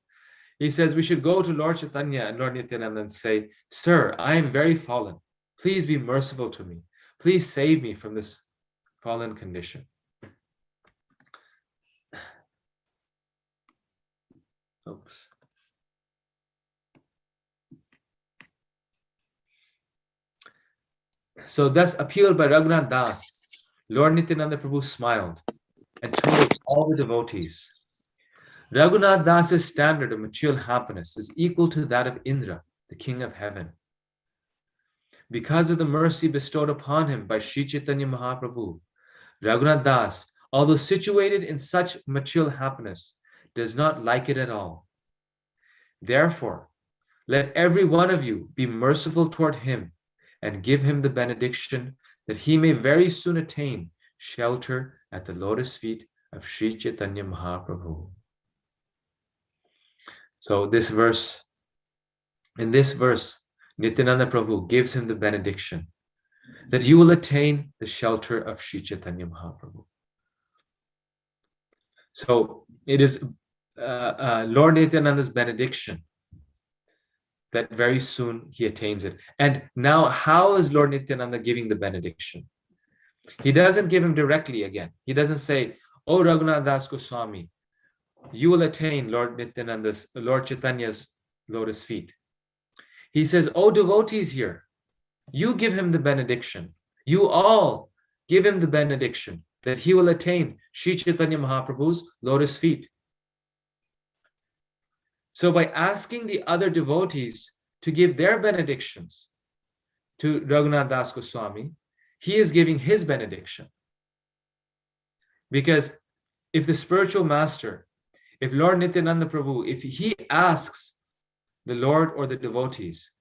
He says we should go to Lord Chaitanya and Lord Nityananda and say, sir, I am very fallen. Please be merciful to me. Please save me from this fallen condition. Oops. So thus appealed by Raghunath Das, Lord Nityananda Prabhu smiled and told all the devotees, Raghunath Das's standard of material happiness is equal to that of Indra, the king of heaven. Because of the mercy bestowed upon him by Sri Chaitanya Mahaprabhu, Raghunath Das, although situated in such material happiness, does not like it at all. Therefore, let every one of you be merciful toward him and give him the benediction that he may very soon attain shelter at the lotus feet of Sri Chaitanya Mahaprabhu. So in this verse, Nityananda Prabhu gives him the benediction that you will attain the shelter of Sri Chaitanya Mahaprabhu. So it is Lord Nityananda's benediction that very soon he attains it. And now, how is Lord Nityananda giving the benediction? He doesn't give him directly again. He doesn't say, oh Raghunath Das Goswami, you will attain Lord Chaitanya's lotus feet. He says, oh devotees here, you give him the benediction. You all give him the benediction that he will attain Sri Chaitanya Mahaprabhu's lotus feet. So by asking the other devotees to give their benedictions to Raghunath Das Goswami, he is giving his benediction. Because if the spiritual master, if Lord Nityananda Prabhu, if he asks the Lord or the devotees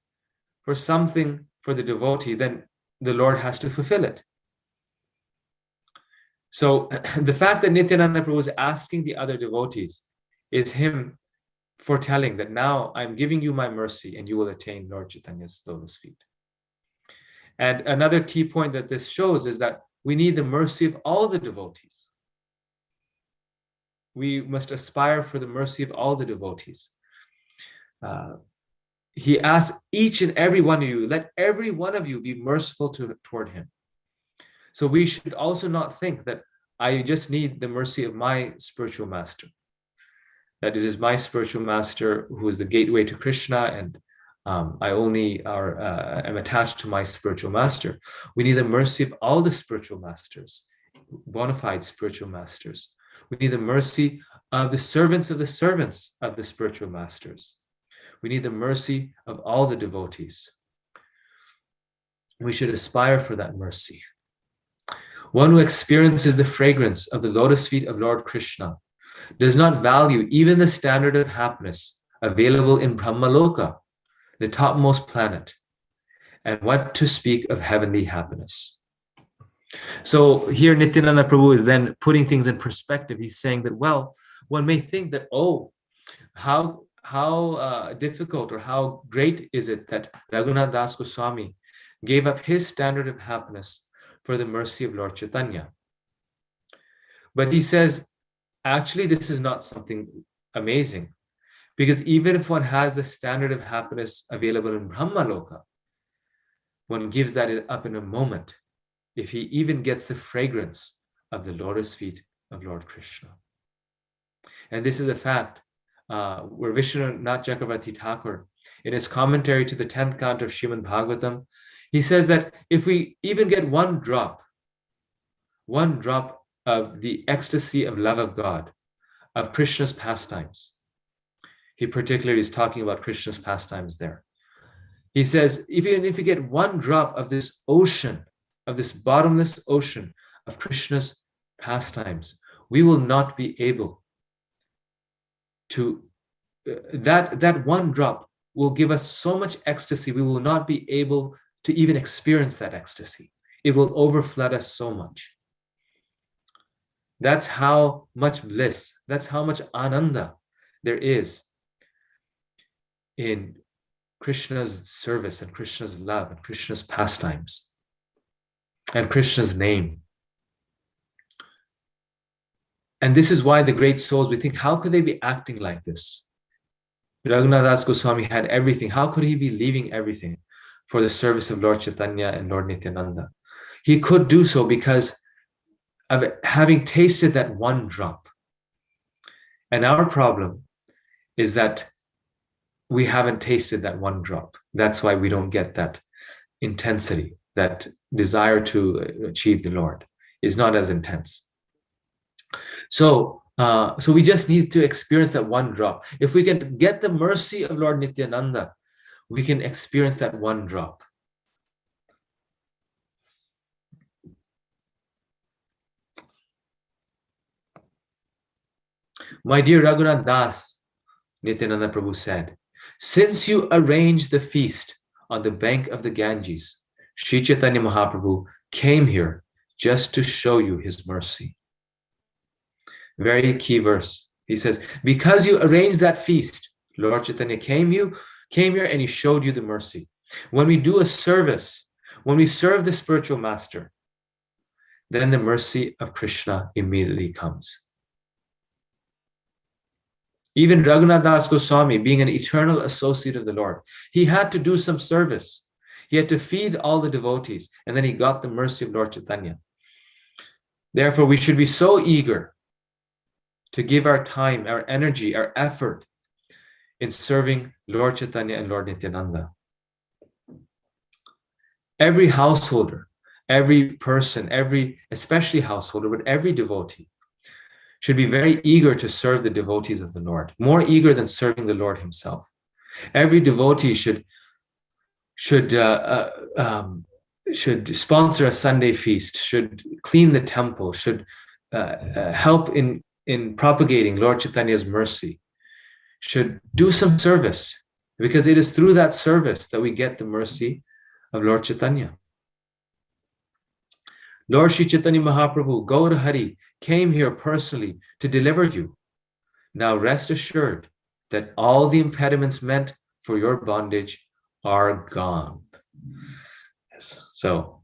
for something for the devotee, then the Lord has to fulfill it. So the fact that Nityananda Prabhu is asking the other devotees is him foretelling that now I'm giving you my mercy and you will attain Lord Chaitanya's lotus feet. And another key point that this shows is that we need the mercy of all the devotees. We must aspire for the mercy of all the devotees. He asks each and every one of you, let every one of you be merciful toward him. So we should also not think that I just need the mercy of my spiritual master, that it is my spiritual master who is the gateway to Krishna, and I only am attached to my spiritual master. We need the mercy of all the spiritual masters, bona fide spiritual masters. We need the mercy of the servants of the spiritual masters. We need the mercy of all the devotees. We should aspire for that mercy. One who experiences the fragrance of the lotus feet of Lord Krishna does not value even the standard of happiness available in Brahmaloka, the topmost planet, and what to speak of heavenly happiness. So here Nityananda Prabhu is then putting things in perspective. He's saying that, well, one may think that, oh, how difficult or how great is it that Raghunath Das Goswami gave up his standard of happiness for the mercy of Lord Chaitanya. But he says, actually, this is not something amazing, because even if one has the standard of happiness available in Brahmaloka, one gives that up in a moment if he even gets the fragrance of the lotus feet of Lord Krishna. And this is a fact where Vishwanath Chakravarti Thakur, in his commentary to the 10th canto of Srimad Bhagavatam, he says that if we even get one drop of the ecstasy of love of God, of Krishna's pastimes, he particularly is talking about Krishna's pastimes there. He says, even if you get one drop of this ocean, of this bottomless ocean of Krishna's pastimes, we will not be able to, that one drop will give us so much ecstasy, we will not be able to even experience that ecstasy. It will overflood us so much. That's how much bliss, that's how much ananda there is in Krishna's service and Krishna's love and Krishna's pastimes and Krishna's name. And this is why the great souls, we think, how could they be acting like this? Raghunath Das Goswami had everything. How could he be leaving everything for the service of Lord Chaitanya and Lord Nityananda? He could do so because of having tasted that one drop. And our problem is that we haven't tasted that one drop. That's why we don't get that intensity, that desire to achieve the Lord is not as intense. So we just need to experience that one drop. If we can get the mercy of Lord Nityananda, we can experience that one drop. My dear Raghunath Das, Nityananda Prabhu said, since you arranged the feast on the bank of the Ganges, Sri Chaitanya Mahaprabhu came here just to show you his mercy. Very key verse. He says, because you arranged that feast, Lord Chaitanya came here and he showed you the mercy. When we do a service, when we serve the spiritual master, then the mercy of Krishna immediately comes. Even Raghunath Das Goswami, being an eternal associate of the Lord, he had to do some service. He had to feed all the devotees, and then he got the mercy of Lord Chaitanya. Therefore, we should be so eager to give our time, our energy, our effort in serving Lord Chaitanya and Lord Nityananda. Every householder, every person, especially householder, but every devotee should be very eager to serve the devotees of the Lord, more eager than serving the Lord himself. Every devotee should sponsor a Sunday feast, should clean the temple, should help in propagating Lord Chaitanya's mercy, should do some service, because it is through that service that we get the mercy of Lord Chaitanya. Lord Sri Chaitanya Mahaprabhu, Gaur Hari, came here personally to deliver you. Now rest assured that all the impediments meant for your bondage are gone. Yes. So,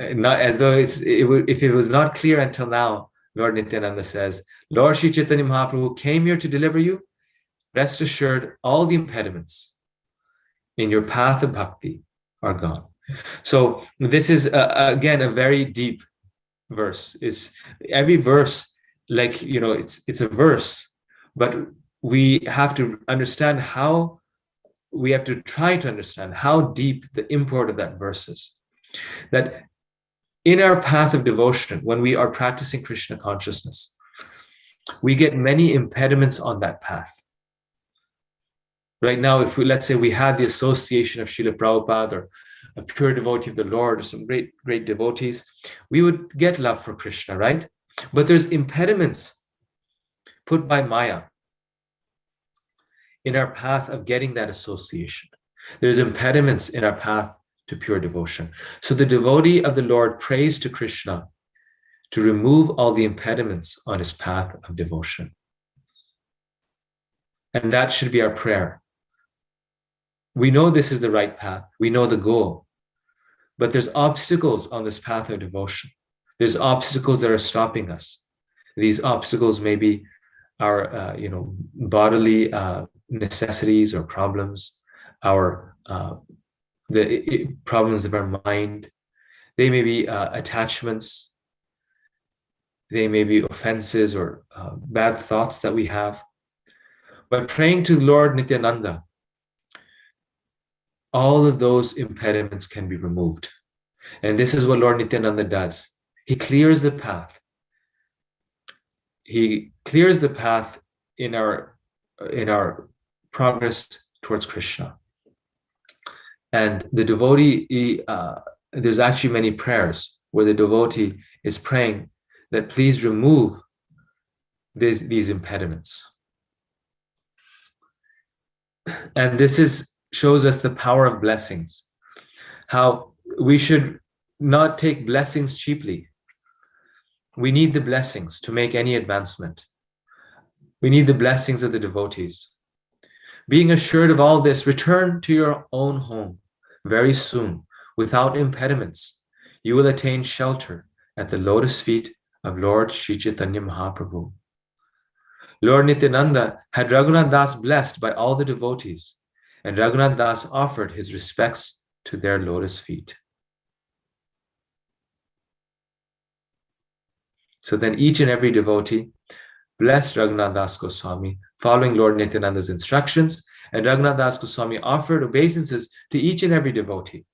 not as though if it was not clear until now, Lord Nityananda says, Lord Sri Chaitanya Mahaprabhu came here to deliver you. Rest assured, all the impediments in your path of bhakti are gone. So this is again a very deep verse. It's every verse, like, you know, it's a verse, but we have to understand how, we have to try to understand how deep the import of that verse is. That in our path of devotion, when we are practicing Krishna consciousness, we get many impediments on that path. Right now, if let's say we had the association of Srila Prabhupada or a pure devotee of the Lord or some great devotees, we would get love for Krishna, right? But there's impediments put by Maya in our path of getting that association. There's impediments in our path to pure devotion. So the devotee of the Lord prays to Krishna to remove all the impediments on his path of devotion. And that should be our prayer. We know this is the right path. We know the goal. But there's obstacles on this path of devotion. There's obstacles that are stopping us. These obstacles may be our bodily necessities or problems, our problems of our mind. They may be attachments. They may be offenses or bad thoughts that we have. By praying to Lord Nityananda, all of those impediments can be removed. And this is what Lord Nityananda does. He clears the path. He clears the path in our progress towards Krishna. And the devotee, there's actually many prayers where the devotee is praying that please remove these impediments. And this shows us the power of blessings, how we should not take blessings cheaply. We need the blessings to make any advancement. We need the blessings of the devotees. Being assured of all this, return to your own home very soon without impediments. You will attain shelter at the lotus feet of Lord Sri Chaitanya Mahaprabhu. Lord Nityananda had Raghunath Das blessed by all the devotees, and Raghunath Das offered his respects to their lotus feet. So then each and every devotee blessed Raghunath Das Goswami, following Lord Nityananda's instructions, and Raghunath Das Goswami offered obeisances to each and every devotee.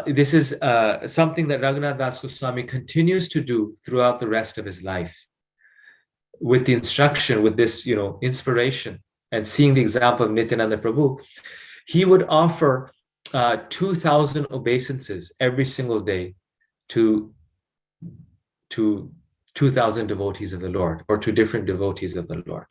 This is something that Raghunath Das Goswami continues to do throughout the rest of his life. With the instruction, with this, inspiration, and seeing the example of Nityananda Prabhu, he would offer 2,000 obeisances every single day to 2,000 devotees of the Lord, or to different devotees of the Lord.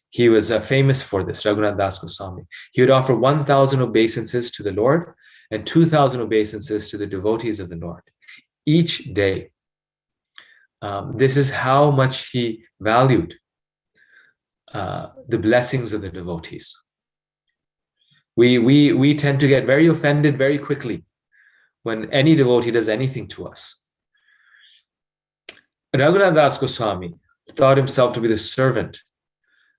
He was famous for this, Raghunath Das Goswami. He would offer 1,000 obeisances to the Lord and 2,000 obeisances to the devotees of the Lord each day. This is how much he valued the blessings of the devotees. We tend to get very offended very quickly when any devotee does anything to us. Raghunath Das Goswami thought himself to be the servant,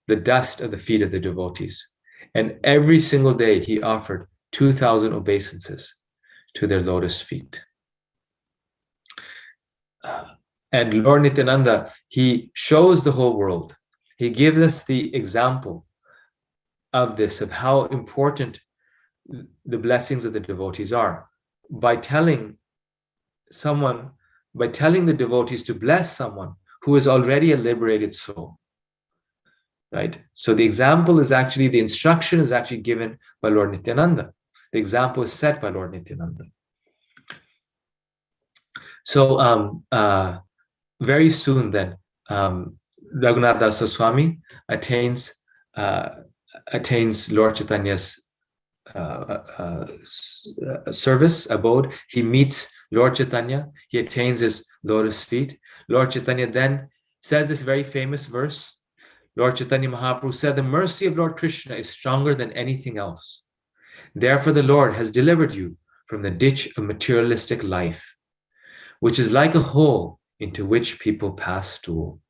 the dust of the feet of the devotees. And every single day he offered 2,000 obeisances to their lotus feet. And Lord Nityananda, he shows the whole world. He gives us the example of this, of how important the blessings of the devotees are. By telling the devotees to bless someone who is already a liberated soul. Right? So the example is actually, the instruction is actually given by Lord Nityananda. The example is set by Lord Nityananda. So very soon then, Raghunath Das Goswami attains Lord Chaitanya's service, abode. He meets Lord Chaitanya. He attains his lotus feet. Lord Chaitanya then says this very famous verse. Lord Chaitanya Mahaprabhu said, the mercy of Lord Krishna is stronger than anything else. Therefore, the Lord has delivered you from the ditch of materialistic life, which is like a hole into which people pass stool.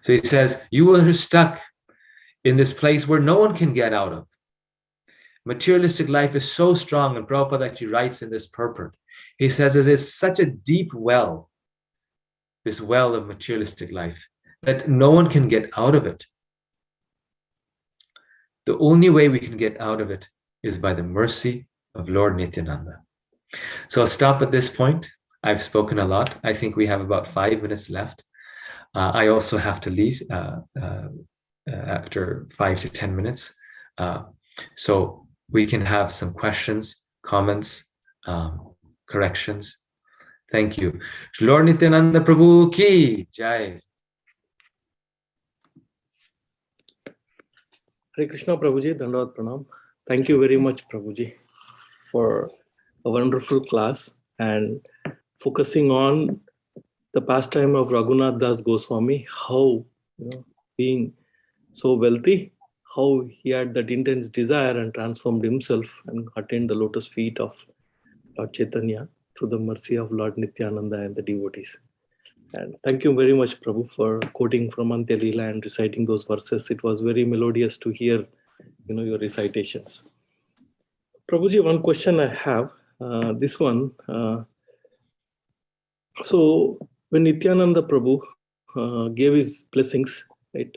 So he says, you are stuck in this place where no one can get out of. Materialistic life is so strong, and Prabhupada actually writes in this purport. He says it is such a deep well, this well of materialistic life, that no one can get out of it. The only way we can get out of it is by the mercy of Lord Nityananda. So I'll stop at this point. I've spoken a lot. I think we have about 5 minutes left. I also have to leave after 5 to 10 minutes. So we can have some questions, comments, corrections. Thank you. Lord Nityananda Prabhu ki jai. Hare Krishna Prabhuji, Dandavat Pranam. Thank you very much, Prabhuji, for a wonderful class and focusing on the pastime of Raghunath Das Goswami, how, being so wealthy, how he had that intense desire and transformed himself and attained the lotus feet of Lord Chaitanya. through the mercy of Lord Nityananda and the devotees. And thank you very much, Prabhu, for quoting from Antya Leela and reciting those verses. It was very melodious to hear, your recitations. Prabhuji, one question I have, this one. So when Nityananda Prabhu gave his blessings, right?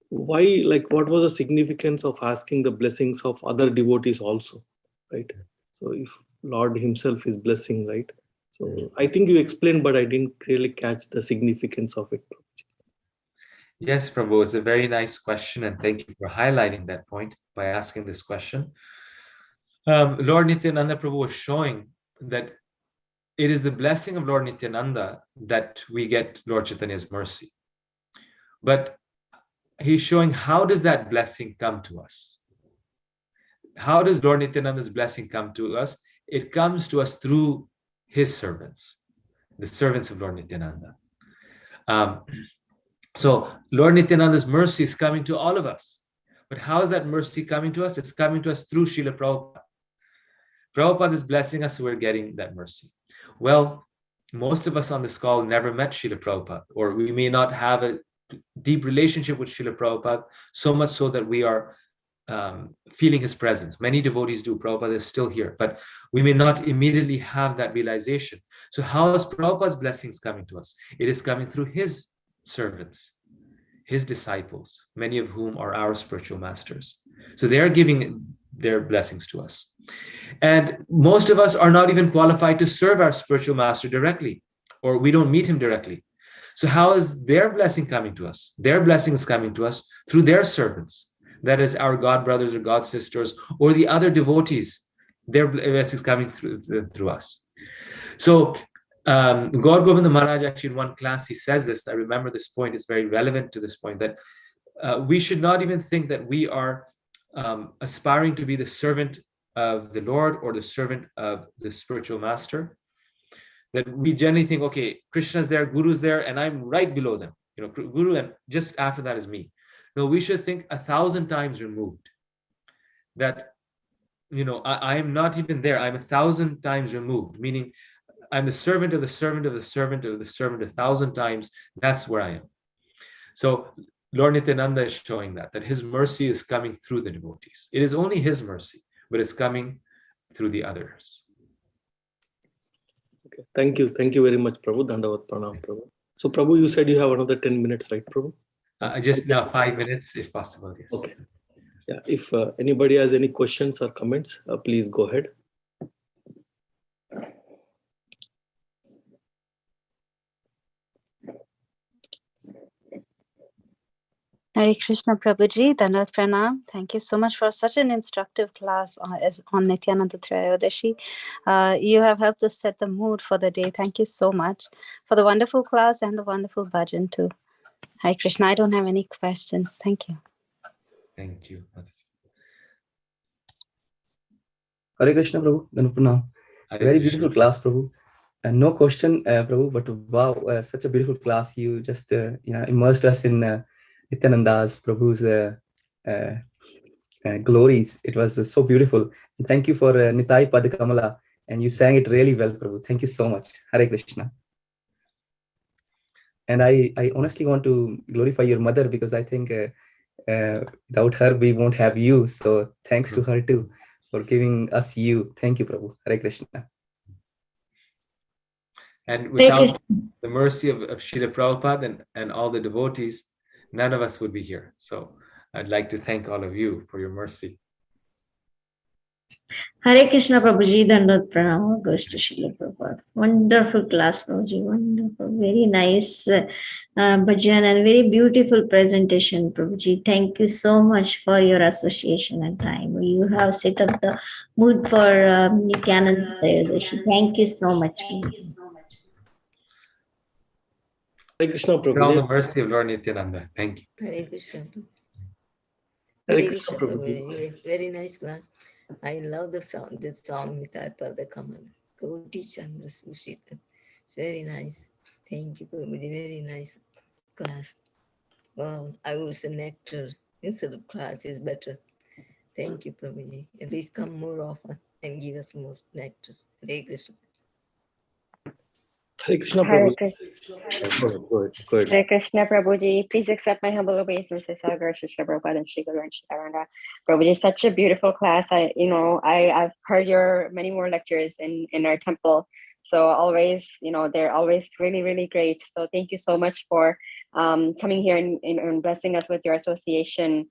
Why, what was the significance of asking the blessings of other devotees also, right? So if Lord himself is blessing, right? So I think you explained, but I didn't really catch the significance of it. Yes, Prabhu, it's a very nice question, and thank you for highlighting that point by asking this question. Lord Nityananda Prabhu was showing that it is the blessing of Lord Nityananda that we get Lord Chaitanya's mercy. But he's showing how does that blessing come to us? How does Lord Nityananda's blessing come to us? It comes to us through his servants, the servants of Lord Nityananda. So Lord Nityananda's mercy is coming to all of us. But how is that mercy coming to us? It's coming to us through Srila Prabhupada. Prabhupada is blessing us, so we're getting that mercy. Well, most of us on this call never met Srila Prabhupada, or we may not have a deep relationship with Srila Prabhupada, so much so that we are feeling his presence. Many devotees do. Prabhupada is still here, but we may not immediately have that realization. So how is Prabhupada's blessings coming to us? It is coming through his servants, his disciples, many of whom are our spiritual masters. So they are giving their blessings to us. And most of us are not even qualified to serve our spiritual master directly, or we don't meet him directly. So how is their blessing coming to us? Their blessing is coming to us through their servants. That is our God brothers or God sisters, or the other devotees. Their blessing is coming through us. So Gaur Govinda Maharaj, actually in one class, he says this. I remember this point is very relevant to this point, that we should not even think that we are aspiring to be the servant of the Lord or the servant of the spiritual master. That we generally think, okay, Krishna's there, Guru's there, and I'm right below them. Guru, and just after that is me. No, we should think 1,000 times removed. That, I am not even there. I'm 1,000 times removed, meaning I'm the servant of the servant of the servant of the servant 1,000 times. That's where I am. So Lord Nityananda is showing that his mercy is coming through the devotees. It is only his mercy, but it's coming through the others. Okay, thank you very much, Prabhu. Dandavat Pranam, Prabhu. So Prabhu, you said you have another 10 minutes, right, Prabhu? Just now 5 minutes if possible. Yes. Okay. Yeah. If anybody has any questions or comments, please go ahead. Hare Krishna Prabhuji, Dandavat Pranam. Thank you so much for such an instructive class on Nityananda Trayodashi. You have helped us set the mood for the day. Thank you so much for the wonderful class and the wonderful bhajan too. Hare Krishna, I don't have any questions. Thank you. Thank you. Hare Krishna, Prabhu. Dandavat Pranam. Very beautiful class, Prabhu. And no question, Prabhu, but wow, such a beautiful class. You just immersed us in Nityananda's, Prabhu's glories. It was so beautiful. And thank you for Nitai Padakamala. And you sang it really well, Prabhu. Thank you so much. Hare Krishna. And I honestly want to glorify your mother, because I think without her, we won't have you. So thanks to her too for giving us you. Thank you, Prabhu. Hare Krishna. And without the mercy of Srila Prabhupada and all the devotees, none of us would be here. So I'd like to thank all of you for your mercy. Hare Krishna, Prabhuji, Dandavat Pranam goes to Srila Prabhupada. Wonderful class, Prabhuji, wonderful. Very nice bhajan and very beautiful presentation, Prabhuji. Thank you so much for your association and time. You have set up the mood for Nityananda Trayodashi. Thank you so much, Prabhuji. Hare Krishna, Prabhuji. For all the mercy of Lord Nityananda. Thank you. Hare Krishna. Hare Krishna, Prabhuji. Very nice class. I love the song, this song, Nitai Padakamala. Go teach and associate. It's very nice. Thank you, Prabhuji. Very nice class. Wow, I would say nectar instead of class is better. Thank you, Prabhuji. Please come more often and give us more nectar. Hare Krishna. Hare Krishna, Hare Prabhu. Krishna. Go ahead. Hare Krishna, Prabhuji. Please accept my humble obeisances. All glories to Srila Prabhupada and Sri Guru and Sri Garanga. Prabhuji, such a beautiful class. I've heard your many more lectures in our temple. So always, they're always really, really great. So thank you so much for coming here and blessing us with your association.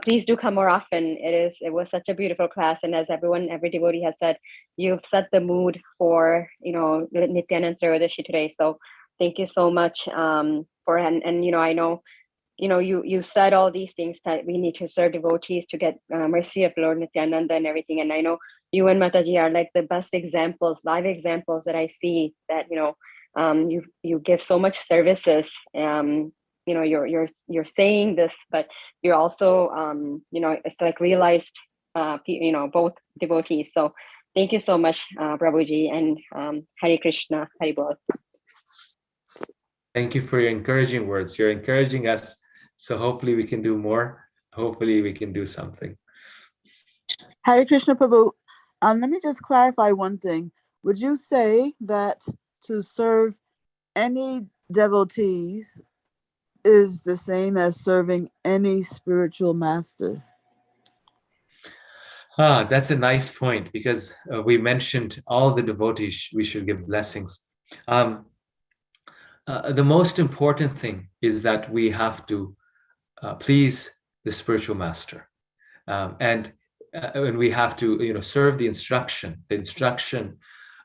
Please do come more often. It was such a beautiful class, and as every devotee has said, you've set the mood for Nityananda Tirthodashi today. So thank you so much for and I know you said all these things that we need to serve devotees to get mercy of Lord Nityananda and everything. And I know you and Mataji are like the best examples, live examples that I see that you give so much services. You're saying this, but you're also it's like realized both devotees. So thank you so much, Prabhuji, and Hare Krishna, Hare Bol. Thank you for your encouraging words. You're encouraging us. So hopefully we can do more. Hopefully we can do something. Hare Krishna, Prabhu. Let me just clarify one thing. Would you say that to serve any devotees is the same as serving any spiritual master? That's a nice point, because we mentioned all the devotees we should give blessings. The most important thing is that we have to please the spiritual master, and we have to serve the instruction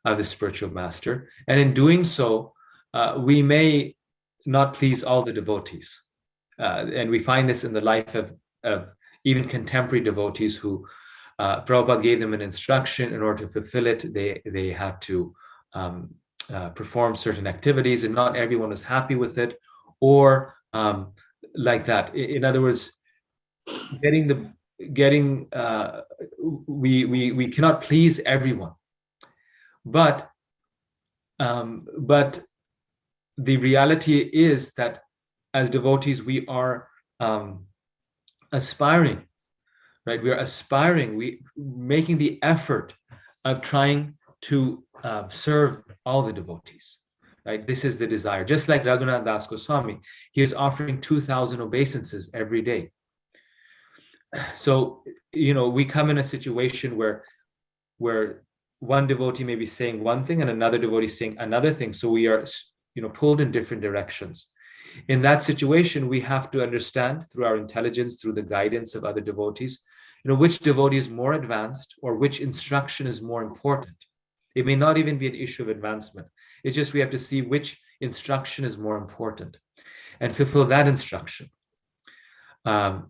of the spiritual master. And in doing so, we may not please all the devotees, and we find this in the life of even contemporary devotees who Prabhupada gave them an instruction. In order to fulfill it, they have to perform certain activities, and not everyone was happy with it, or like that. In other words, we cannot please everyone, but the reality is that as devotees we are aspiring, right? We are aspiring, we making the effort of trying to serve all the devotees, right? This is the desire. Just like Raghunath Das Goswami, he is offering 2,000 obeisances every day. So, we come in a situation where one devotee may be saying one thing and another devotee saying another thing. So we are, pulled in different directions. In that situation, we have to understand through our intelligence, through the guidance of other devotees, which devotee is more advanced or which instruction is more important. It may not even be an issue of advancement. It's just we have to see which instruction is more important and fulfill that instruction. And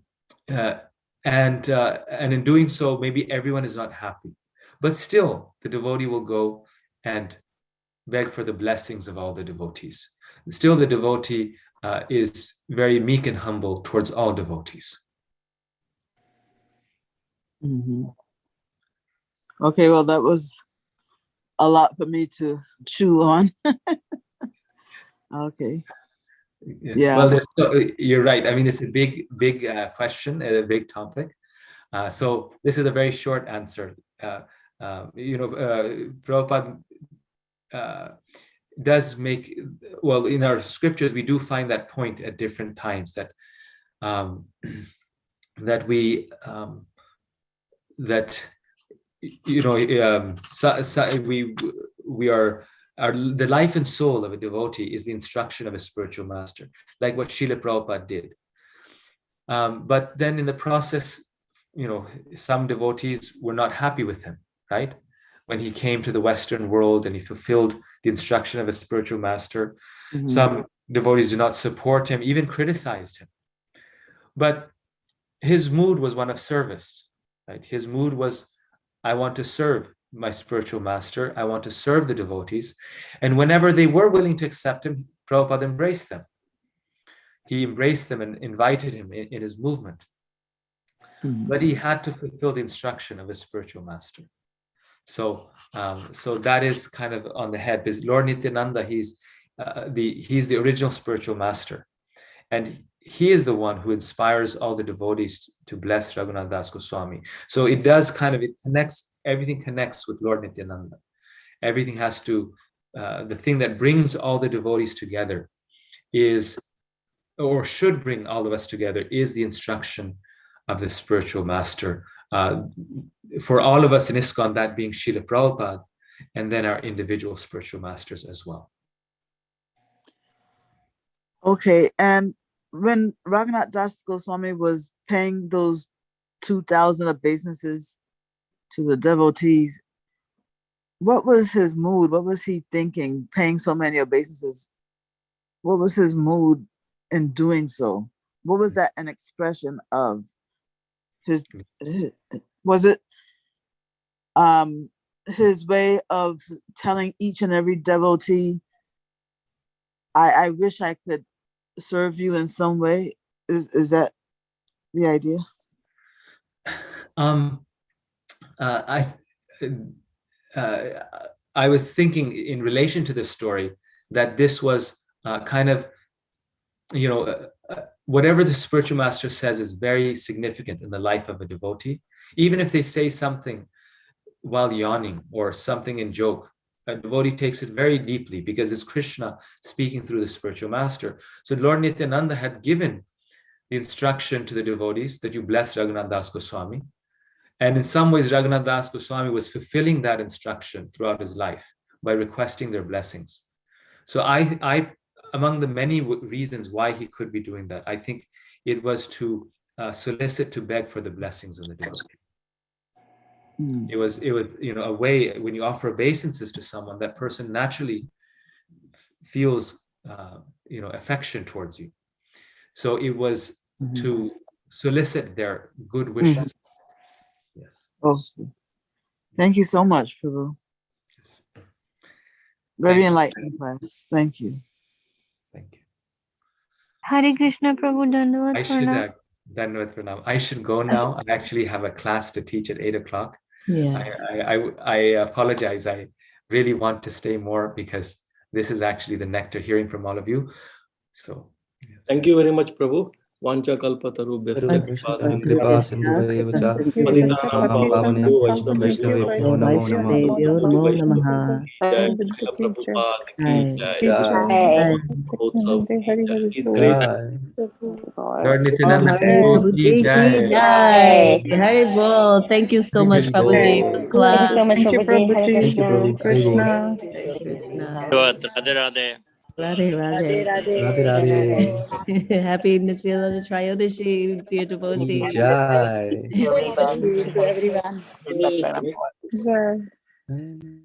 in doing so, maybe everyone is not happy, but still the devotee will go and beg for the blessings of all the devotees. Still, the devotee is very meek and humble towards all devotees. Mm-hmm. Okay, well, that was a lot for me to chew on. Okay. Yes. Yeah. Well, you're right. I mean, it's a big question, a big topic. So this is a very short answer. Prabhupada does make, well, in our scriptures, we do find that point at different times that the life and soul of a devotee is the instruction of a spiritual master, like what Srila Prabhupada did. But then in the process, some devotees were not happy with him, right? When he came to the Western world and he fulfilled the instruction of a spiritual master, some devotees did not support him, even criticized him. But his mood was one of service, right? His mood was, I want to serve my spiritual master. I want to serve the devotees. And whenever they were willing to accept him, Prabhupada embraced them. He embraced them and invited him in his movement. But he had to fulfill the instruction of his spiritual master. So that is kind of on the head, because Lord Nityananda, he's the original spiritual master. And he is the one who inspires all the devotees to bless Raghunath Das Goswami. So it does kind of, everything connects with Lord Nityananda. Everything has to, the thing that brings all the devotees together is, or should bring all of us together, is the instruction of the spiritual master. For all of us in ISKCON, that being Srila Prabhupada, and then our individual spiritual masters as well. Okay, and when Raghunath Das Goswami was paying those 2,000 obeisances to the devotees, what was his mood? What was he thinking, paying so many obeisances? What was his mood in doing so? What was that an expression of? Was it his way of telling each and every devotee, I wish I could serve you in some way? Is that the idea? I was thinking in relation to this story that this was kind of, whatever the spiritual master says is very significant in the life of a devotee. Even if they say something while yawning or something in joke, a devotee takes it very deeply because it's Krishna speaking through the spiritual master. So Lord Nityananda had given the instruction to the devotees that you bless Raghunath Das Goswami. And in some ways, Raghunath Das Goswami was fulfilling that instruction throughout his life by requesting their blessings. So I among the many reasons why he could be doing that, I think it was to solicit, to beg for the blessings of the devotee. It was a way, when you offer obeisances to someone, that person naturally feels affection towards you. So it was to solicit their good wishes. Yes. Oh, thank you so much, Prabhu. Very enlightening class. Thank you. Thank you. Hare Krishna, Prabhu. Dandavad Pranam. I should go now. I actually have a class to teach at 8 o'clock. Yes. I apologize. I really want to stay more because this is actually the nectar hearing from all of you. So yes. Thank you very much, Prabhu. Vancha kalpataru His grace. Lord Nityananda ki jai. Hari bol. Thank you so much, Prabhuji, for the class. Thank you so much, Prabhuji. Hare Krishna. Krishna. Radhe Radhe. Radhe Radhe. Radhe Radhe. Happy Nityananda Trayodashi, dear devotees. Jai. Everyone. Jai.